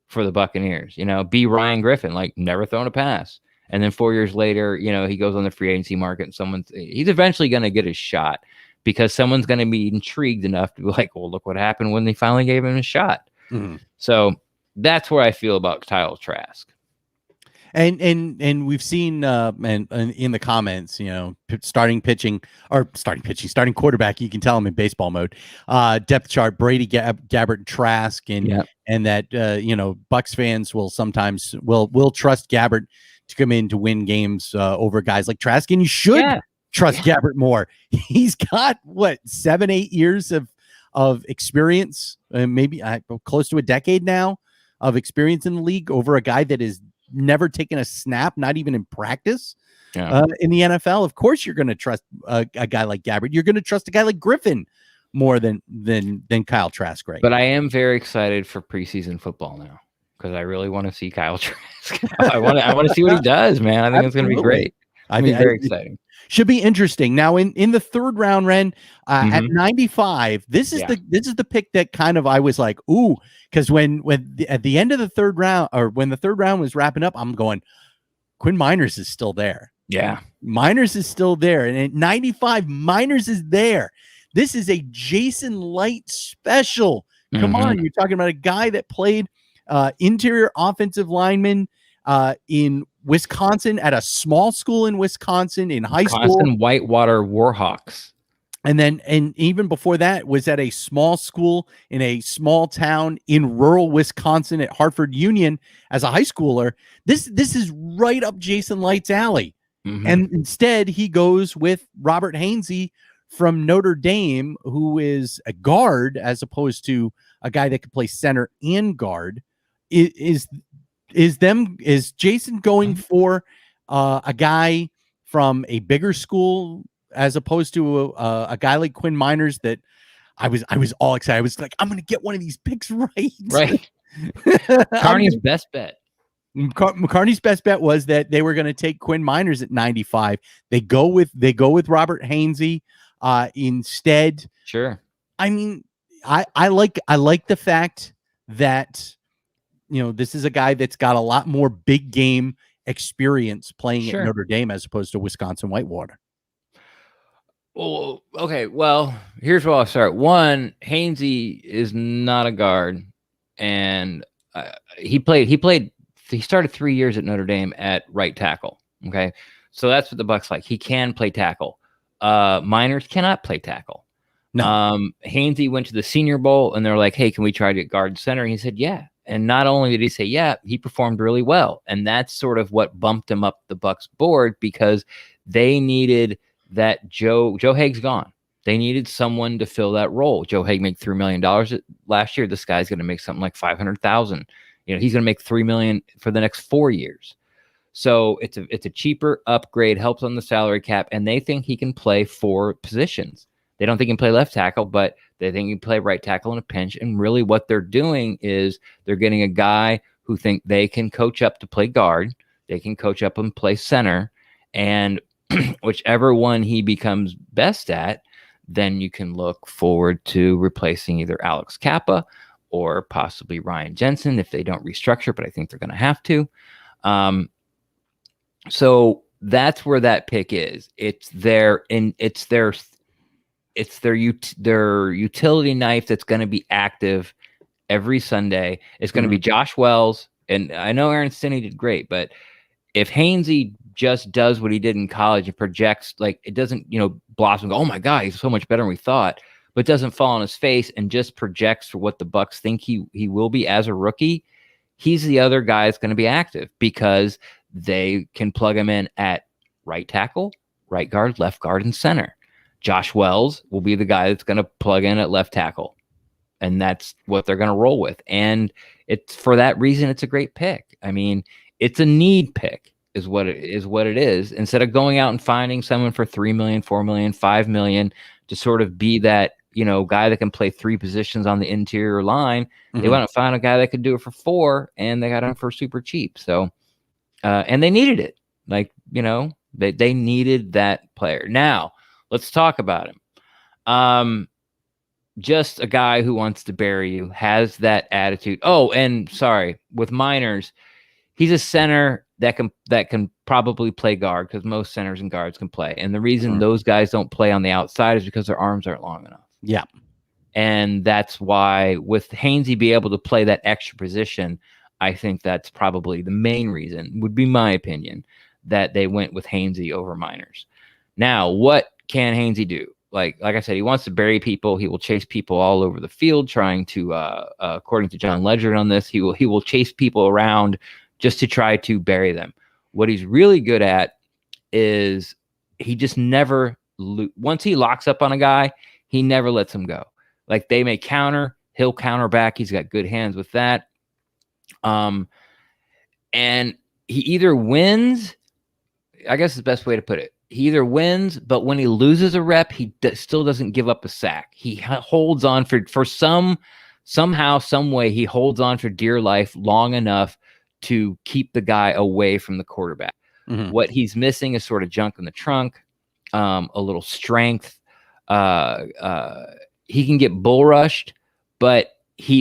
for the Buccaneers. Be Ryan Griffin, like, never thrown a pass. And then 4 years later, he goes on the free agency market and he's eventually going to get his shot because someone's going to be intrigued enough to be like, well, look what happened when they finally gave him a shot. Mm-hmm. So that's where I feel about Kyle Trask. And we've seen and in the comments, starting quarterback. You can tell him in baseball mode. Depth chart: Brady, Gabbert, and Trask, and that Bucs fans will sometimes will trust Gabbert to come in to win games over guys like Trask, and you should trust Gabbert more. He's got 7-8 years of experience, maybe close to a decade now of experience in the league over a guy that is never taken a snap, not even in practice in the NFL. Of course, you're going to trust a guy like Gabbert. You're going to trust a guy like Griffin more than Kyle Trask. Right. But I am very excited for preseason football now because I really want to see Kyle Trask. I want to see what he does, man. I think it's going to be great. I It'll be think very it exciting. should be interesting. Now, in the third round, Ren, at Mhm. 95, this is the pick that kind of I was like, ooh, because at the end of the third round, or when the third round was wrapping up, I'm going, Quinn Miners is still there. Yeah. Miners is still there. And at 95, Miners is there. This is a Jason Light special. Come on. You're talking about a guy that played interior offensive lineman in Wisconsin at a small school in Wisconsin in high school. Wisconsin Whitewater Warhawks. And even before that was at a small school in a small town in rural Wisconsin at Hartford Union as a high schooler. This is right up Jason Light's alley. And instead he goes with Robert Hainsey from Notre Dame, who is a guard as opposed to a guy that could play center and guard. Is Jason going for a guy from a bigger school as opposed to a guy like Quinn Miners that I was all excited. I was like, I'm going to get one of these picks right. Right. Carney's best bet. McCartney's best bet was that they were going to take Quinn Miners at 95. They go with Robert Hainsey instead. Sure. I mean, I like the fact that, you know, this is a guy that's got a lot more big game experience playing at Notre Dame as opposed to Wisconsin Whitewater. Well, okay. Well, here's where I'll start. One, Hainsey is not a guard, and he started 3 years at Notre Dame at right tackle. Okay. So that's what the Bucs like. He can play tackle. Miners cannot play tackle. No. Hainsey went to the Senior Bowl and they're like, hey, can we try to guard center? And he said, yeah. And not only did he say, yeah, he performed really well. And that's sort of what bumped him up the Bucs board because they needed that Joe Haig's gone. They needed someone to fill that role. Joe Haig made $3 million last year. This guy's going to make something like $500,000. You know, he's going to make $3 million for the next 4 years. So it's a cheaper upgrade, helps on the salary cap, and they think he can play 4 positions. They don't think he can play left tackle, but they think he can play right tackle in a pinch. And really what they're doing is they're getting a guy who think they can coach up to play guard. They can coach up and play center. And whichever one he becomes best at, then you can look forward to replacing either Alex Kappa or possibly Ryan Jensen if they don't restructure, but I think they're going to have to. So that's where that pick is. It's their utility knife that's going to be active every Sunday. It's going to be Josh Wells. And I know Aaron Stinney did great, but if Hainsey just does what he did in college and projects, like it doesn't, blossom, go, oh my God, he's so much better than we thought, but doesn't fall on his face and just projects for what the Bucs think he will be as a rookie, he's the other guy that's going to be active because they can plug him in at right tackle, right guard, left guard, and center. Josh Wells will be the guy that's going to plug in at left tackle. And that's what they're going to roll with. And it's for that reason, it's a great pick. I mean, it's a need pick is what it is. Instead of going out and finding someone for $3 million, $4 million, $5 million to sort of be that, guy that can play 3 positions on the interior line, they want to find a guy that could do it for 4, and they got him for super cheap. So, and they needed it. Like, they needed that player. Now, let's talk about him. Just a guy who wants to bury you, has that attitude. Oh, and sorry, with Miners, he's a center that can probably play guard because most centers and guards can play. And the reason those guys don't play on the outside is because their arms aren't long enough. Yeah. And that's why with Hainsey be able to play that extra position, I think that's probably the main reason, would be my opinion, that they went with Hainsey over Miners. Now, what can Hainsey do? Like I said, he wants to bury people. He will chase people all over the field, trying to, according to John Ledger on this, he will chase people around just to try to bury them. What he's really good at is he just never, once he locks up on a guy, he never lets him go. Like they may counter, he'll counter back. He's got good hands with that. And he either wins, I guess is the best way to put it. He either wins, but when he loses a rep, he still doesn't give up a sack. He holds on for somehow, some way, he holds on for dear life long enough to keep the guy away from the quarterback. Mhm. What he's missing is sort of junk in the trunk, a little strength. He can get bull rushed, but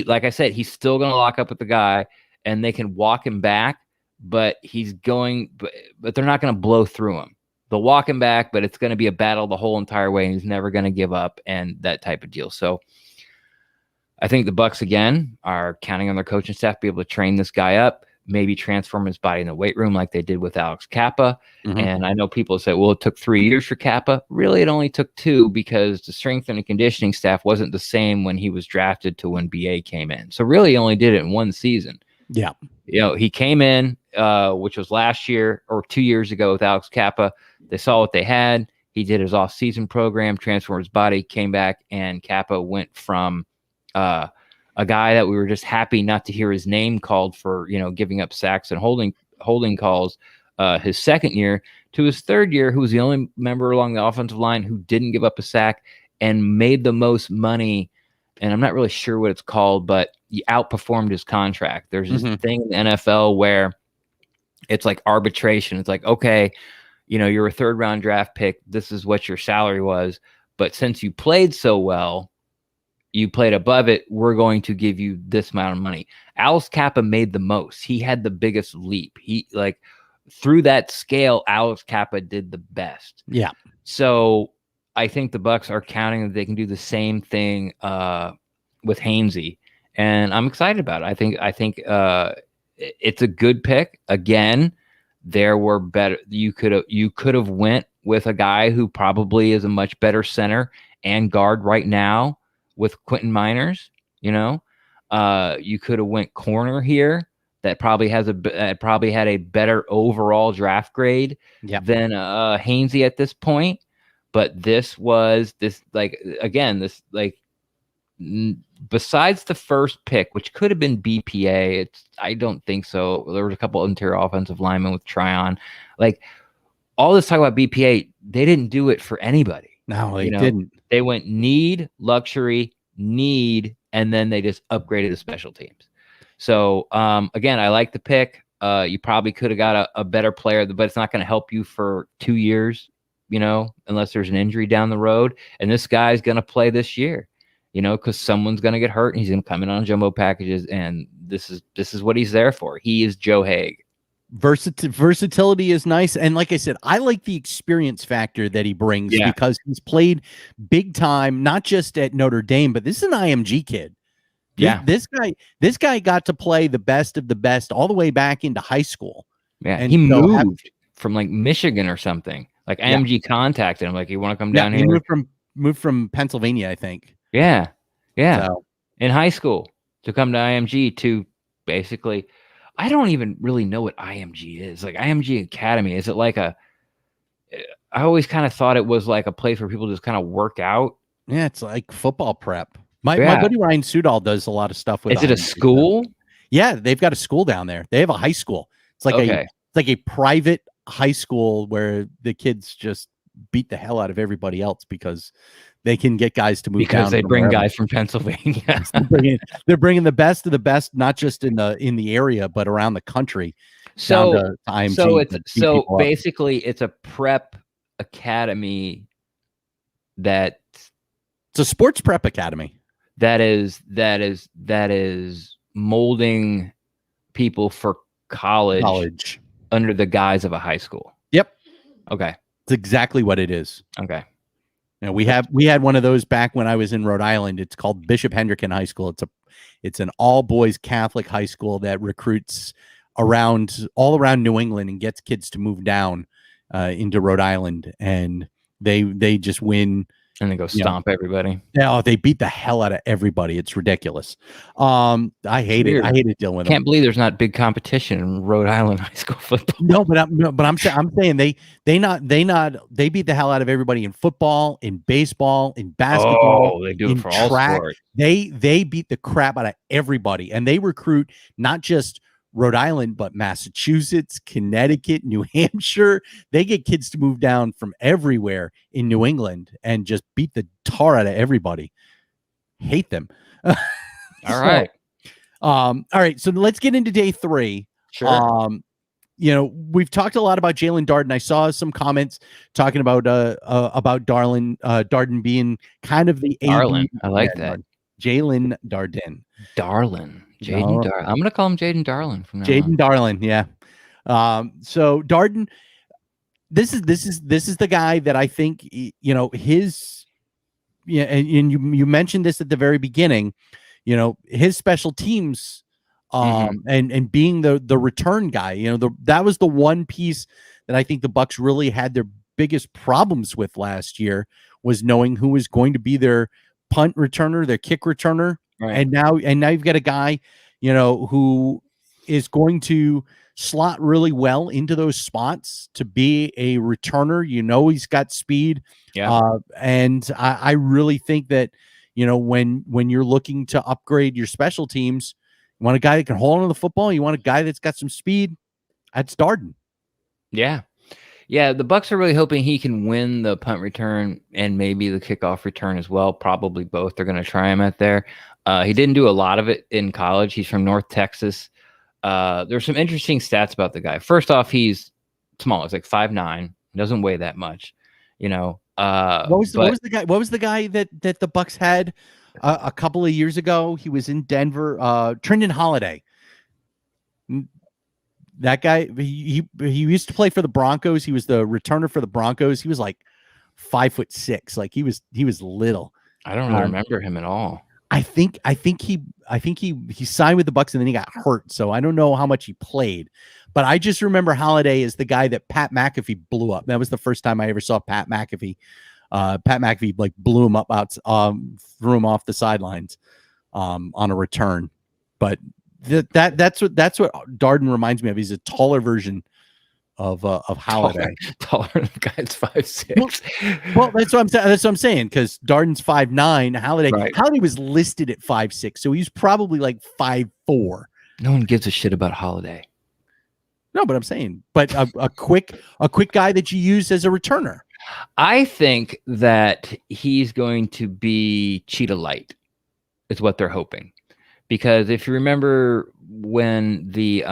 like I said, he's still going to lock up with the guy, and they can walk him back. But but they're not going to blow through him. They'll walk him back, but it's going to be a battle the whole entire way, and he's never going to give up, and that type of deal. So I think the Bucs again are counting on their coaching staff to be able to train this guy up, maybe transform his body in the weight room like they did with Alex Kappa. Mhm. And I know people say, well, it took 3 years for Kappa. Really, it only took 2 because the strength and conditioning staff wasn't the same when he was drafted to when BA came in. So really, he only did it in 1 season. Yeah. He came in, which was last year or 2 years ago with Alex Kappa. They saw what they had. He did his off-season program, transformed his body, came back, and Kappa went from a guy that we were just happy not to hear his name called for, giving up sacks and holding calls his second year to his third year, who was the only member along the offensive line who didn't give up a sack and made the most money. And I'm not really sure what it's called, but he outperformed his contract. There's this thing in the NFL where it's like arbitration. It's like, okay, you're a 3rd round draft pick. This is what your salary was. But since you played so well, you played above it, we're going to give you this amount of money. Alex Kappa made the most. He had the biggest leap. Through that scale, Alex Kappa did the best. Yeah. So I think the Bucs are counting that they can do the same thing with Hainsey, and I'm excited about it. I think it's a good pick. Again, there were better. You could have went with a guy who probably is a much better center and guard right now with Quentin Miners. You could have went corner here. That probably had a better overall draft grade than Hainsey at this point. But besides the first pick, which could have been BPA, I don't think so. There were a couple of interior offensive linemen with Tryon. All this talk about BPA, they didn't do it for anybody. No, they didn't. They went need, luxury, need, and then they just upgraded the special teams. So, again, I like the pick. You probably could have got a better player, but it's not going to help you for 2 years, unless there's an injury down the road. And this guy's going to play this year, because someone's going to get hurt and he's going to come in on jumbo packages. And this is what he's there for. He is Joe Haig. Versatility is nice. And like I said, I like the experience factor that he brings because he's played big time, not just at Notre Dame, but this is an IMG kid. Yeah. This guy got to play the best of the best all the way back into high school. Yeah. And he moved from Michigan or something. IMG contacted him. You want to come down here? He moved from Pennsylvania, I think. Yeah. Yeah. So, in high school to come to IMG to basically, I don't even really know what IMG is. IMG Academy. Is it I always kind of thought it was a place where people just kind of work out. Yeah. It's like football prep. My buddy Ryan Sudol does a lot of stuff with. Is it a school? Yeah, they've got a school down there. They have a high school. It's like a private high school where the kids just beat the hell out of everybody else because they can get guys to move down. Because they bring guys from Pennsylvania. they're bringing the best of the best, not just in the area, but around the country. So basically, it's a prep academy it's a sports prep academy. That is molding people for college under the guise of a high school. Yep. Okay. It's exactly what it is. Okay. We had one of those back when I was in Rhode Island. It's called Bishop Hendricken High School. It's an all boys Catholic high school that recruits all around New England and gets kids to move down into Rhode Island, and they just win. And they go stomp everybody. Yeah, they beat the hell out of everybody. It's ridiculous. I hate it. I hate it dealing with them. Can't believe there's not big competition in Rhode Island high school football. No, but I'm saying they beat the hell out of everybody in football, in baseball, in basketball. Oh, they do it for all sports. They beat the crap out of everybody, and they recruit not just Rhode Island, but Massachusetts, Connecticut, New Hampshire. They get kids to move down from everywhere in New England and just beat the tar out of everybody. Hate them. All right. All right. So let's get into day 3. Sure. we've talked a lot about Jalen Darden. I saw some comments talking about Darden being kind of the Darlin. AB. I like that. Jalen Darden. Darlin. No. I'm going to call him Jaden Darlin from now Jaden on. Darlin, yeah. So Darden, this is the guy that I think his, and you mentioned this at the very beginning, his special teams, and being the return guy, that was the one piece that I think the Bucs really had their biggest problems with last year, was knowing who was going to be their punt returner, their kick returner. Right. And now you've got a guy, who is going to slot really well into those spots to be a returner. He's got speed. Yeah. And I really think that, when you're looking to upgrade your special teams, you want a guy that can hold on to the football. You want a guy that's got some speed. That's Darden. Yeah. Yeah, the Bucs are really hoping he can win the punt return and maybe the kickoff return as well. Probably both. They're going to try him at there. He didn't do a lot of it in college. He's from North Texas. There's some interesting stats about the guy. First off, he's small. He's like 5'9". Doesn't weigh that much. What was the guy that the Bucs had a couple of years ago? He was in Denver. Trendon Holiday. That guy, he used to play for the Broncos. He was the returner for the Broncos. He was like 5'6". Like he was little. I don't really remember him at all. I think he signed with the Bucs and then he got hurt. So I don't know how much he played, but I just remember Holiday is the guy that Pat McAfee blew up. That was the first time I ever saw Pat McAfee. Pat McAfee like blew him up out, threw him off the sidelines on a return. But that's what Darden reminds me of. He's a taller version of Holiday. Taller the guy's 5'6". Well, that's what I'm saying, because Darden's 5'9". Holiday was listed at 5'6", so he's probably like 5'4". No one gives a shit about Holiday. No, but I'm saying, a quick guy that you use as a returner. I think that he's going to be Cheetah Light, is what they're hoping. Because if you remember when the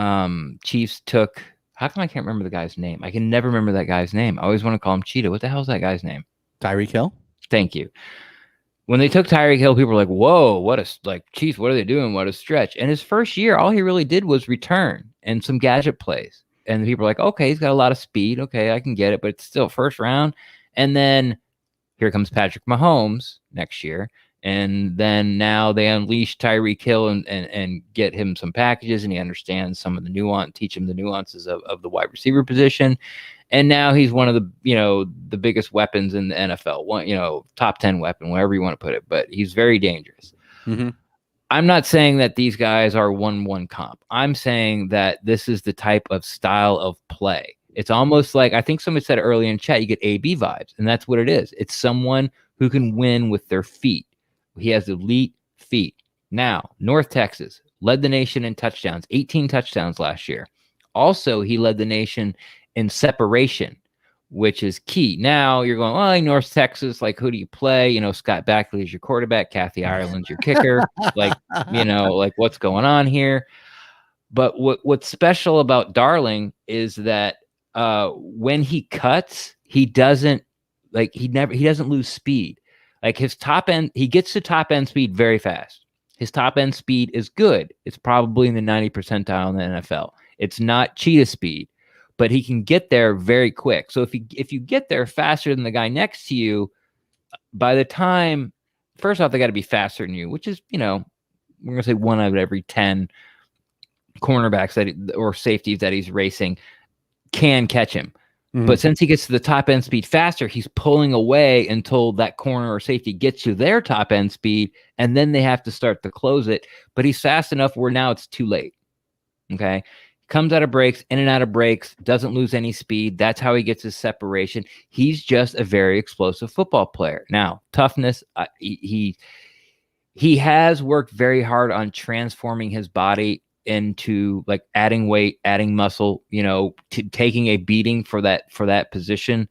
Chiefs took, how come I can't remember the guy's name? I can never remember that guy's name. I always want to call him Cheetah. What the hell is that guy's name? Tyreek Hill. Thank you. When they took Tyreek Hill, people were like, whoa, Chiefs, what are they doing? What a stretch. And his first year, all he really did was return and some gadget plays. And people were like, okay, he's got a lot of speed. Okay, I can get it, but it's still first round. And then here comes Patrick Mahomes next year. And then now they unleash Tyreek Hill and get him some packages, and he understands some of the nuance, teach him the nuances of the wide receiver position. And now he's one of the biggest weapons in the NFL, top 10 weapon, wherever you want to put it, but he's very dangerous. Mm-hmm. I'm not saying that these guys are 1-1 comp. I'm saying that this is the type of style of play. It's almost like, I think somebody said earlier in chat, you get AB vibes, and that's what it is. It's someone who can win with their feet. He has elite feet. Now, North Texas led the nation in touchdowns, 18 touchdowns last year. Also, he led the nation in separation, which is key. Now you're going, well, North Texas, like, who do you play? Scott Backley is your quarterback. Kathy Ireland's your kicker. like what's going on here? But what's special about Darling is that when he cuts, he doesn't lose speed. Like his top end, he gets to top end speed very fast. His top end speed is good. It's probably in the 90th percentile in the NFL. It's not cheetah speed, but he can get there very quick. So if you get there faster than the guy next to you, by the time, first off, they got to be faster than you, which is, we're going to say 1 out of every 10 cornerbacks or safeties that he's racing can catch him. Mm-hmm. But since he gets to the top end speed faster, he's pulling away until that corner or safety gets to their top end speed, and then they have to start to close it. But he's fast enough where now it's too late. Okay. Comes out of breaks, in and out of breaks, doesn't lose any speed. That's how he gets his separation. He's just a very explosive football player. Now, toughness, he has worked very hard on transforming his body into like adding weight, adding muscle, taking a beating for that position.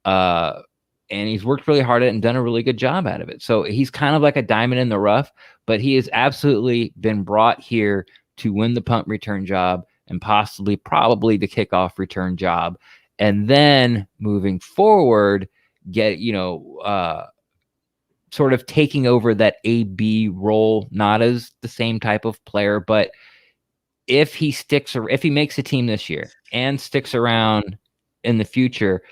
And he's worked really hard at it and done a really good job out of it. So he's kind of like a diamond in the rough, but he has absolutely been brought here to win the punt return job and probably the kickoff return job. And then moving forward, get, sort of taking over that AB role, not as the same type of player, but if he makes a team this year and sticks around in the future,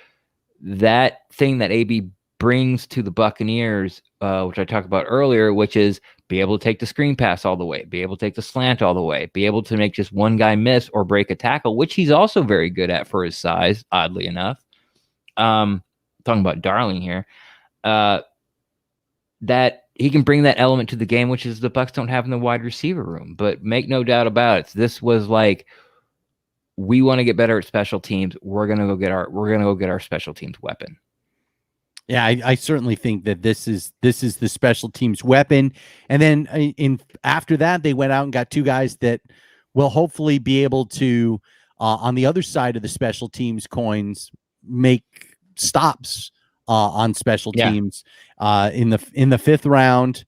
that thing that AB brings to the Buccaneers, which I talked about earlier, which is be able to take the screen pass all the way, be able to take the slant all the way, be able to make just one guy miss or break a tackle, which he's also very good at for his size, oddly enough. Talking about Darling here, that he can bring that element to the game, which is the Bucs don't have in the wide receiver room. But make no doubt about it, this was like, we want to get better at special teams. We're gonna go get our special teams weapon. Yeah, I certainly think that this is the special teams weapon. And then after that, they went out and got two guys that will hopefully be able to, on the other side of the special teams coins, make stops on special teams. In the fifth round,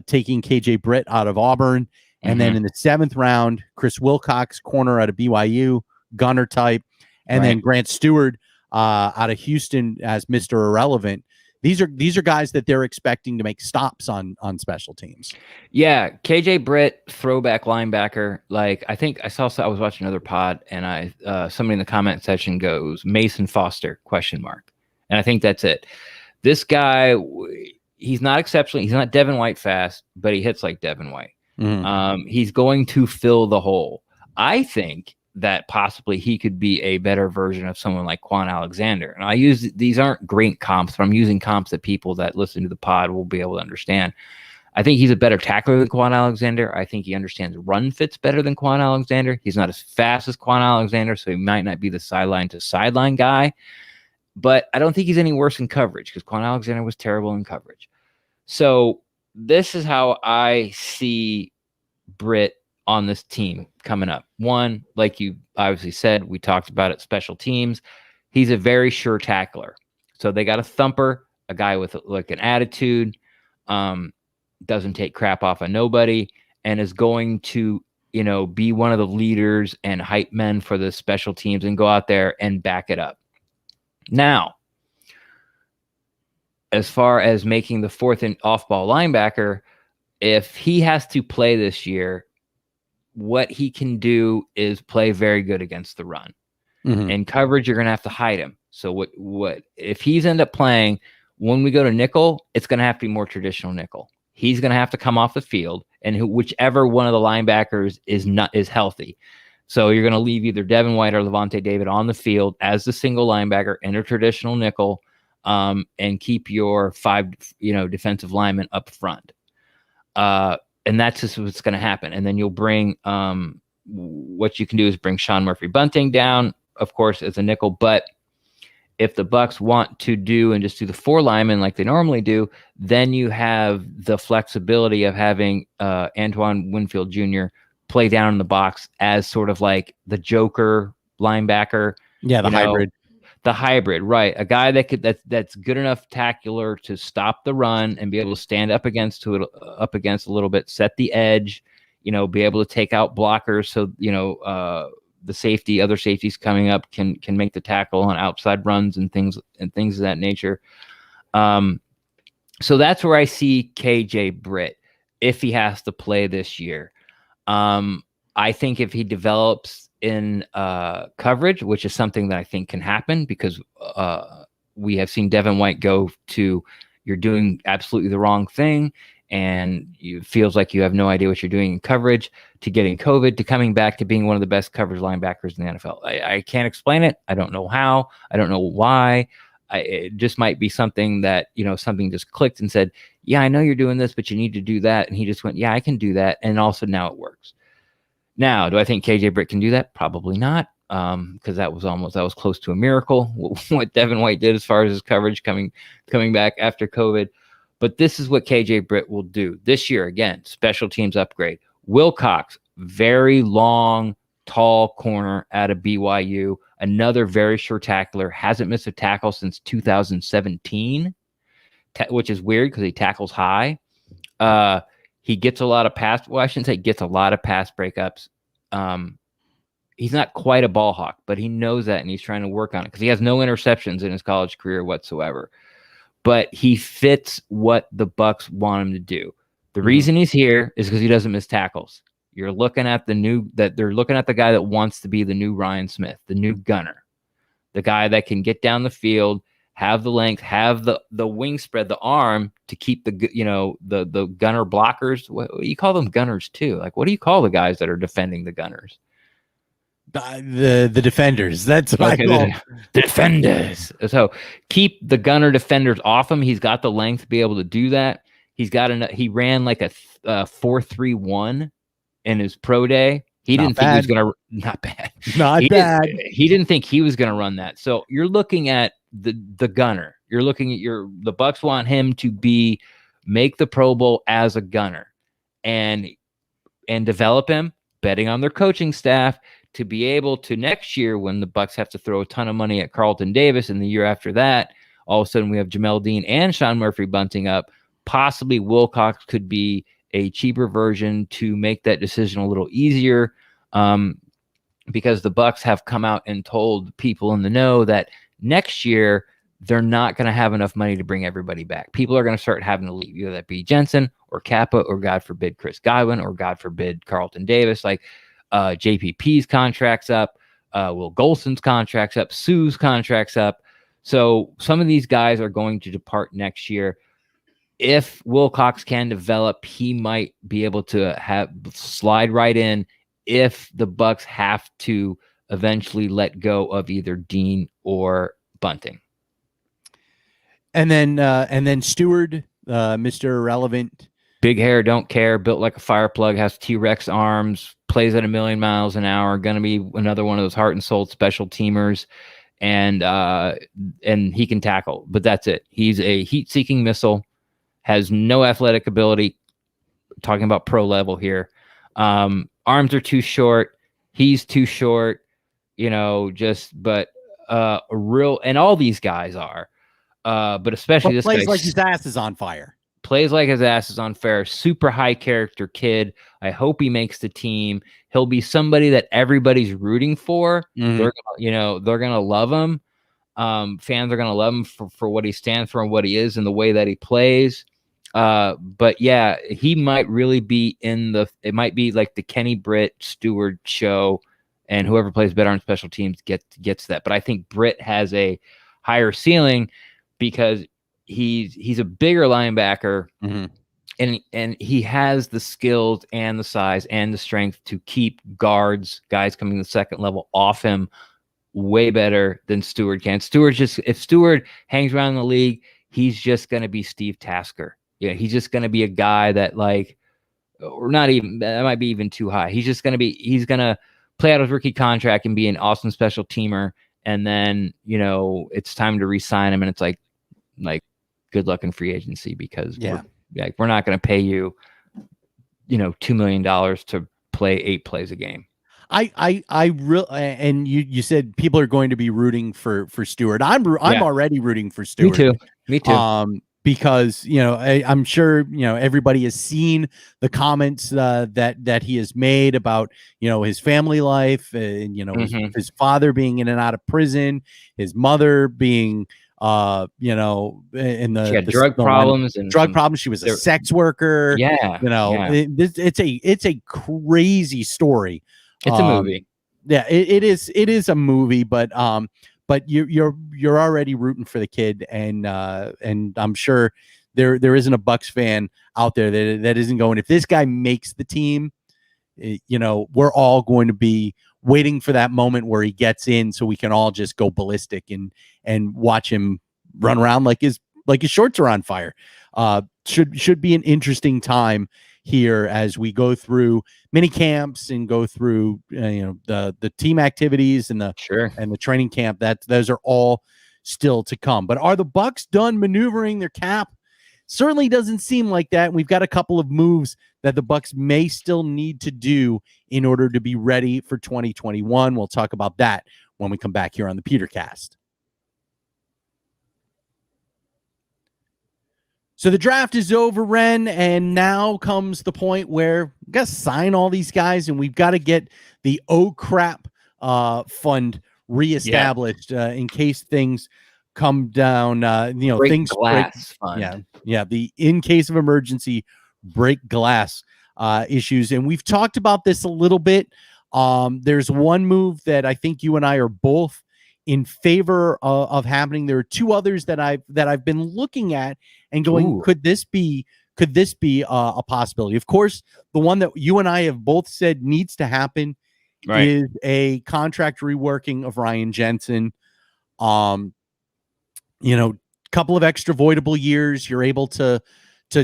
taking KJ Britt out of Auburn, and then in the seventh round, Chris Wilcox, corner out of BYU, gunner type, and then Grant Stewart out of Houston as Mr. Irrelevant. These are guys that they're expecting to make stops on special teams. Yeah, KJ Britt, throwback linebacker. Like, I think I was watching another pod, and somebody in the comment section goes Mason Foster ? And I think that's it. This guy, he's not exceptional. He's not Devin White fast, but he hits like Devin White. He's going to fill the hole. I think that possibly he could be a better version of someone like Quan Alexander. And these aren't great comps, but I'm using comps that people that listen to the pod will be able to understand. I think he's a better tackler than Quan Alexander. I think he understands run fits better than Quan Alexander. He's not as fast as Quan Alexander, so he might not be the sideline to sideline guy. But I don't think he's any worse in coverage, because Quan Alexander was terrible in coverage. So this is how I see Britt on this team coming up. One, like you obviously said, we talked about it, special teams. He's a very sure tackler. So they got a thumper, a guy with like an attitude, doesn't take crap off of nobody, and is going to, be one of the leaders and hype men for the special teams and go out there and back it up. Now, as far as making the fourth and off-ball linebacker, if he has to play this year, what he can do is play very good against the run. In coverage, you're going to have to hide him. So what if he's end up playing, when we go to nickel, it's going to have to be more traditional nickel. He's going to have to come off the field, and whichever one of the linebackers is healthy. So you're going to leave either Devin White or Levante David on the field as the single linebacker in a traditional nickel, and keep your 5, defensive linemen up front. And that's just what's going to happen. And then you'll bring, what you can do is bring Sean Murphy Bunting down, of course, as a nickel. But if the Bucs want to do and just do the 4 linemen like they normally do, then you have the flexibility of having Antoine Winfield Jr. play down in the box as sort of like the joker linebacker. Yeah, hybrid. The hybrid, right? A guy that's good enough tackler to stop the run and be able to stand up against a little bit, set the edge, be able to take out blockers. So the other safeties coming up can make the tackle on outside runs and things of that nature. So that's where I see KJ Britt if he has to play this year. I think if he develops in coverage, which is something that I think can happen, because we have seen Devin White go to, you're doing absolutely the wrong thing, and it feels like you have no idea what you're doing in coverage, to getting COVID, to coming back to being one of the best coverage linebackers in the NFL. I can't explain it. I don't know how. I don't know why. It just might be something that, something just clicked and said, yeah, I know you're doing this, but you need to do that. And he just went, yeah, I can do that. And also now it works. Now, do I think KJ Britt can do that? Probably not, because that was close to a miracle, what Devin White did as far as his coverage coming back after COVID. But this is what KJ Britt will do this year. Again, special teams upgrade. Wilcox, very long, tall corner out of BYU, another very sure tackler, hasn't missed a tackle since 2017, which is weird because he tackles high. He gets a lot of pass. Well, I shouldn't say gets a lot of pass breakups. he's not quite a ball hawk, but he knows that and he's trying to work on it because he has no interceptions in his college career whatsoever. But he fits what the Bucs want him to do. The reason he's here is because he doesn't miss tackles. You're looking at they're looking at the guy that wants to be the new Ryan Smith, the new gunner, the guy that can get down the field, have the length, have the wing spread, the arm to keep the gunner blockers. What you call them gunners too? Like, what do you call the guys that are defending the gunners? The defenders. That's what I call defenders. So keep the gunner defenders off him. He's got the length to be able to do that. He ran like a 4.31 in his pro day. He didn't think he was going to not bad. He didn't think he was going to run that. So you're looking at the gunner. You're looking at the Bucs want him to make the Pro Bowl as a gunner and develop him, betting on their coaching staff to be able to next year when the Bucs have to throw a ton of money at Carlton Davis and the year after that, all of a sudden we have Jamel Dean and Sean Murphy bunting up. Possibly Wilcox could be a cheaper version to make that decision a little easier because the Bucs have come out and told people in the know that next year they're not going to have enough money to bring everybody back. People are going to start having to leave, either that be Jensen or Kappa or God forbid Chris Godwin or God forbid Carlton Davis. Like JPP's contract's up, Will Golson's contract's up, Sue's contract's up. So some of these guys are going to depart next year. If Wilcox can develop, he might be able to slide right in if the Bucs have to eventually let go of either Dean or Bunting. And then Stewart, Mr. Irrelevant. Big hair, don't care, built like a fire plug, has T-Rex arms, plays at 1,000,000 miles an hour, going to be another one of those heart and soul special teamers, and he can tackle, but that's it. He's a heat-seeking missile, has no athletic ability, talking about pro level here. Arms are too short, he's too short, and all these guys are, but especially this plays guy. Like his ass is on fire. Plays like his ass is on fire. Super high character kid. I hope he makes the team. He'll be somebody that everybody's rooting for. They're gonna love him. Fans are gonna love him for what he stands for and what he is and the way that he plays. But yeah, he might really be it might be like the Kenny Britt Stewart show, and whoever plays better on special teams gets that. But I think Britt has a higher ceiling because he's a bigger linebacker, and he has the skills and the size and the strength to keep guys coming to the second level off him way better than Stewart can. If Stewart hangs around the league, he's just going to be Steve Tasker. Yeah, he's just going to be a guy that or not even, that might be even too high. He's going to play out his rookie contract and be an awesome special teamer. And then, it's time to re-sign him. And it's like good luck in free agency because we're not going to pay you, $2 million to play 8 plays a game. I really, and you said people are going to be rooting for Stewart. I'm already rooting for Stewart. Me too. Because I'm sure everybody has seen the comments that he has made about his family life and his father being in and out of prison, his mother being in the drug problems and drug problems. She was a sex worker. It's a crazy story. It's a movie. Yeah, it is a movie, but you're already rooting for the kid, and I'm sure there isn't a Bucs fan out there that isn't going. If this guy makes the team, we're all going to be waiting for that moment where he gets in, so we can all just go ballistic and watch him run around like his shorts are on fire. Should be an interesting time here as we go through mini camps and go through the team activities and the training camp. Those are all still to come. But are the Bucs done maneuvering their cap? Certainly doesn't seem like that. We've got a couple of moves that the Bucs may still need to do in order to be ready for 2021. We'll talk about that when we come back here on the Petercast. So the draft is over, Ren, and now comes the point where we've got to sign all these guys, and we've got to get the oh crap fund reestablished in case things come down. Break things glass fund. Yeah. The in case of emergency break glass issues, and we've talked about this a little bit. There's one move that I think you and I are both in favor of happening. There are two others that I've been looking at and going, Ooh. could this be a possibility? Of course, the one that you and I have both said needs to happen is a contract reworking of Ryan Jensen. Couple of extra voidable years. You're able to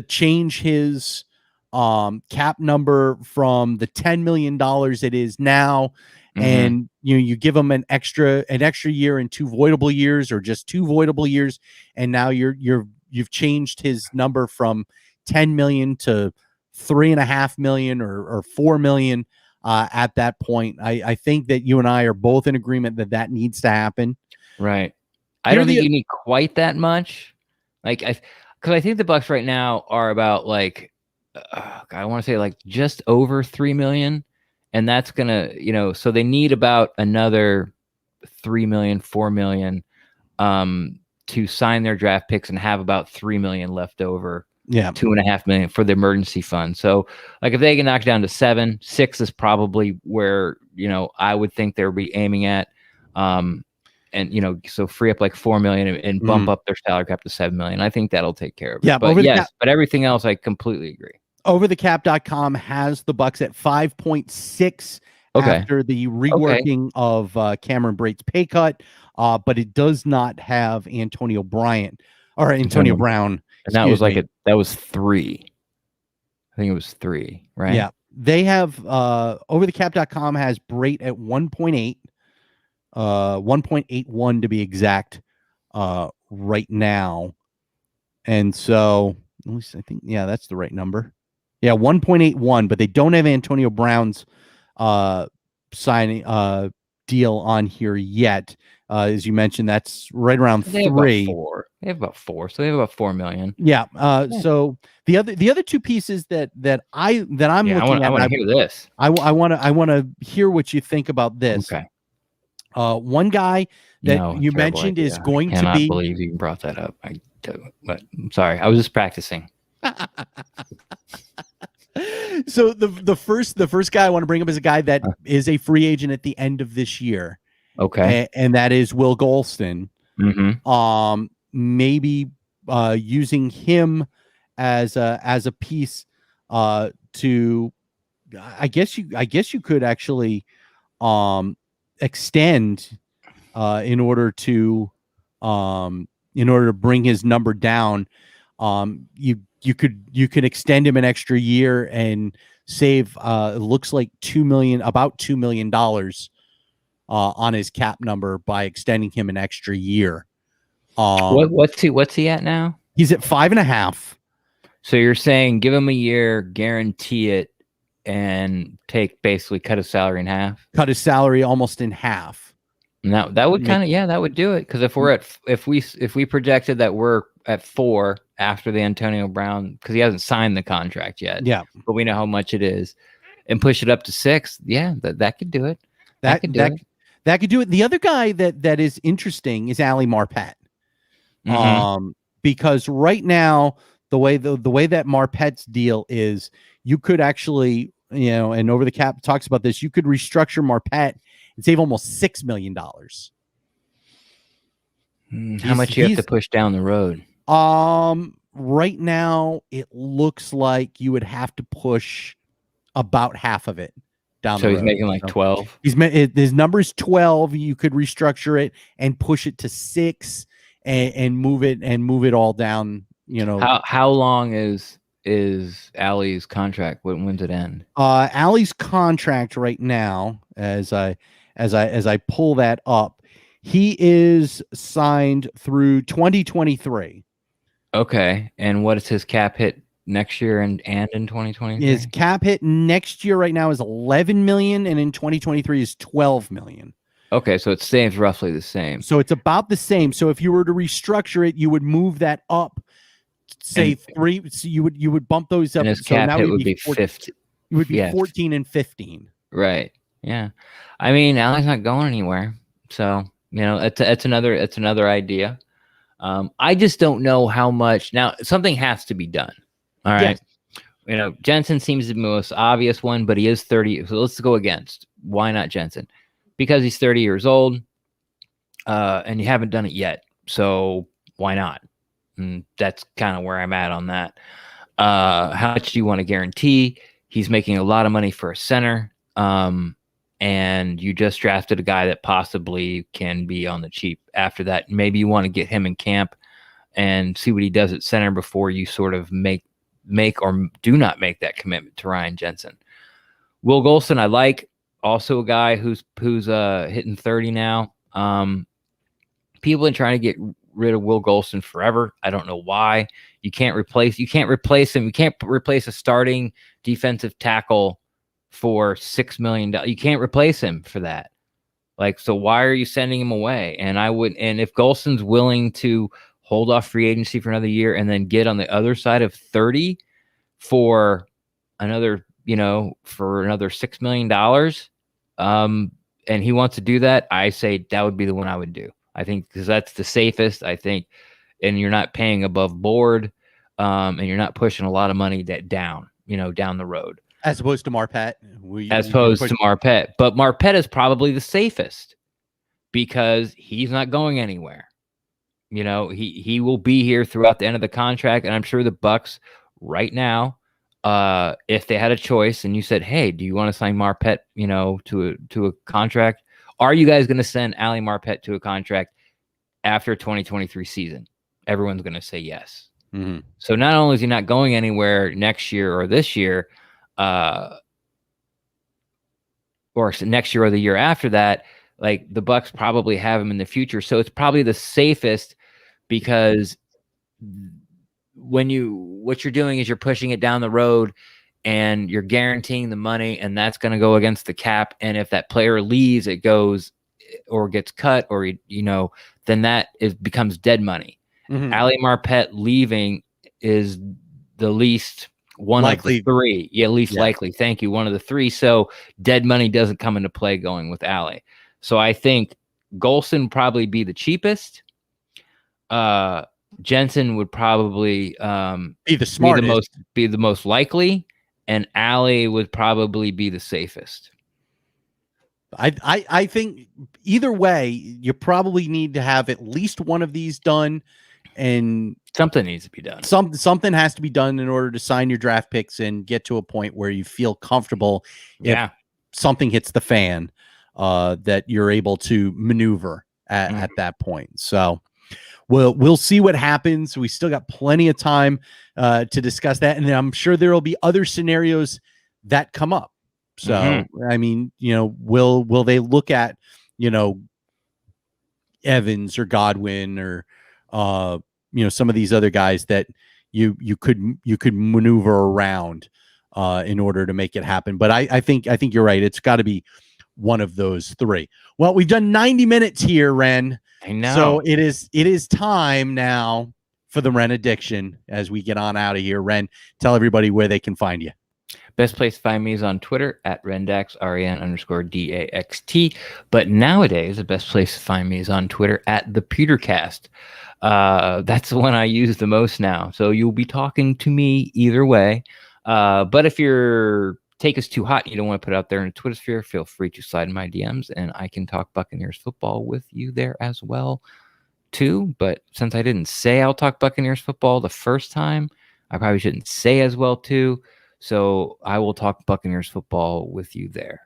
change his cap number from the $10 million it is now, and you give him an extra year and 2 voidable years, or just 2 voidable years, and now you've changed his number from 10 million to 3.5 million or 4 million. At that point, I think that you and I are both in agreement that needs to happen. Right. I don't think you need quite that much. Because I think the Bucs right now are about I want to say just over 3 million, and that's gonna, so they need about another 3 million, 4 million, to sign their draft picks and have about 3 million left over. Yeah, 2.5 million for the emergency fund. So if they can knock down to 7, 6 is probably where I would think they would be aiming at. And so free up 4 million and bump up their salary cap to 7 million. I think that'll take care of it. Yeah, but but everything else I completely agree. Overthecap.com has the Bucs at 5.6 after the reworking of Cameron Brate's pay cut, but it does not have Antonio Brown. And that was that was 3. I think it was 3, right? Yeah. They have overthecap.com has Brate at 1.8, 1.81 to be exact, right now. And so at least I think, that's the right number. Yeah, 1.81, but they don't have Antonio Brown's signing deal on here yet. As you mentioned, that's right around 3. They have about 4, so they have about 4 million. Yeah. So the other two pieces that I'm looking at. I want to hear this. I want to hear what you think about this. Okay. One guy that you mentioned is going to be. I cannot believe you brought that up. But I'm sorry, I was just practicing. So the first guy I want to bring up is a guy that is a free agent at the end of this year. Okay. And that is Will Golston. Maybe using him as a piece to, I guess you could actually extend in order to bring his number down. You could extend him an extra year and save it looks like about $2 million on his cap number by extending him an extra year. What's he at now? He's at 5.5. So you're saying give him a year, guarantee it, and basically cut his salary in half? Cut his salary almost in half. And that would that would do it. Because if we projected that we're at 4 after the Antonio Brown, because he hasn't signed the contract yet. Yeah. But we know how much it is. And push it up to 6. Yeah, that could do it. That could do it. The other guy that is interesting is Ali Marpet. Because right now the way that Marpet's deal is, you could actually, and Over the Cap talks about this, you could restructure Marpet and save almost $6 million. How much you have to push down the road? Right now it looks like you would have to push about half of it down the road. So he's making 12. His number is 12. You could restructure it and push it to 6 and move it all down. How long is Ali's contract? When's it end? Ali's contract right now, as I pull that up, he is signed through 2023. Okay, and what is his cap hit next year and in 2023? His cap hit next year right now is 11 million, and in 2023 is 12 million. Okay, so it stays roughly the same. So it's about the same. So if you were to restructure it, you would move that up, say 3. So you would bump those up. And his cap hit would be 15. It would be 14 and 15. Right. Yeah. I mean, Alley's not going anywhere. So, it's another idea. I just don't know how much. Now, something has to be done. All right. Yes. Jensen seems to be the most obvious one, but he is 30. So let's go against. Why not Jensen? Because he's 30 years old, and you haven't done it yet. So why not? And that's kind of where I'm at on that. How much do you want to guarantee? He's making a lot of money for a center. And you just drafted a guy that possibly can be on the cheap after that. Maybe you want to get him in camp and see what he does at center before you sort of make or do not make that commitment to Ryan Jensen. Will Golson, I like. Also a guy who's hitting 30 now. People have been trying to get rid of Will Golson forever. I don't know why. You can't replace him. You can't replace a starting defensive tackle for $6 million. You can't replace him for that. So why are you sending him away? And if Golson's willing to hold off free agency for another year and then get on the other side of 30 for another $6 million, and he wants to do that, I say that would be the one I would do. I think because that's the safest, I think, and you're not paying above board, and you're not pushing a lot of money down the road. As opposed to Marpet. But Marpet is probably the safest because he's not going anywhere. He will be here throughout the end of the contract, and I'm sure the Bucs right now, if they had a choice and you said, "Hey, do you want to sign Marpet, to a contract? Are you guys going to send Ali Marpet to a contract after 2023 season?" Everyone's going to say yes. Mm-hmm. So not only is he not going anywhere next year or this year, or next year or the year after that, the Bucs probably have him in the future. So it's probably the safest because what you're doing is you're pushing it down the road and you're guaranteeing the money, and that's going to go against the cap. And if that player leaves, it goes or gets cut, or then that becomes dead money. Mm-hmm. Ali Marpet leaving is the least one likely of the three. Yeah, least likely. Thank you. One of the three. So dead money doesn't come into play going with Ali. So I think Golson probably be the cheapest. Jensen would probably be the smartest, be the most likely, and Ali would probably be the safest. I think either way, you probably need to have at least one of these done, and something needs to be done. Something has to be done in order to sign your draft picks and get to a point where you feel comfortable. If something hits the fan, that you're able to maneuver at that point. So we'll see what happens. We still got plenty of time to discuss that, and I'm sure there will be other scenarios that come up. So I mean, will they look at Evans or Godwin or some of these other guys that you could maneuver around in order to make it happen? But I think you're right. It's got to be one of those three. Well, we've done 90 minutes here, Ren. I know. So it is time now for the Ren Addiction as we get on out of here. Ren, tell everybody where they can find you. Best place to find me is on Twitter at Rendax, REN_DAXT. But nowadays, the best place to find me is on Twitter at the Pewtercast. That's the one I use the most now. So you'll be talking to me either way. But if your take is too hot and you don't want to put it out there in the Twitter sphere, feel free to slide in my DMs and I can talk Buccaneers football with you there as well, too. But since I didn't say I'll talk Buccaneers football the first time, I probably shouldn't say as well, too. So I will talk Buccaneers football with you there,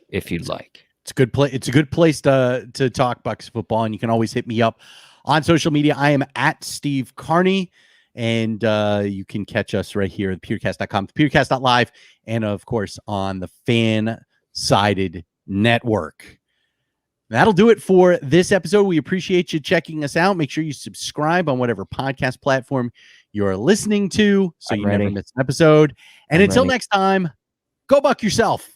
if you'd like. It's a good place. It's a good place to talk Bucs football, and you can always hit me up on social media. I am at Steve Carney, and you can catch us right here at pewtercast.com, pewtercast.live, and of course on the Fan-Sided Network. That'll do it for this episode. We appreciate you checking us out. Make sure you subscribe on whatever podcast platform you're listening to so you never miss an episode. And until next time, go Buck yourself.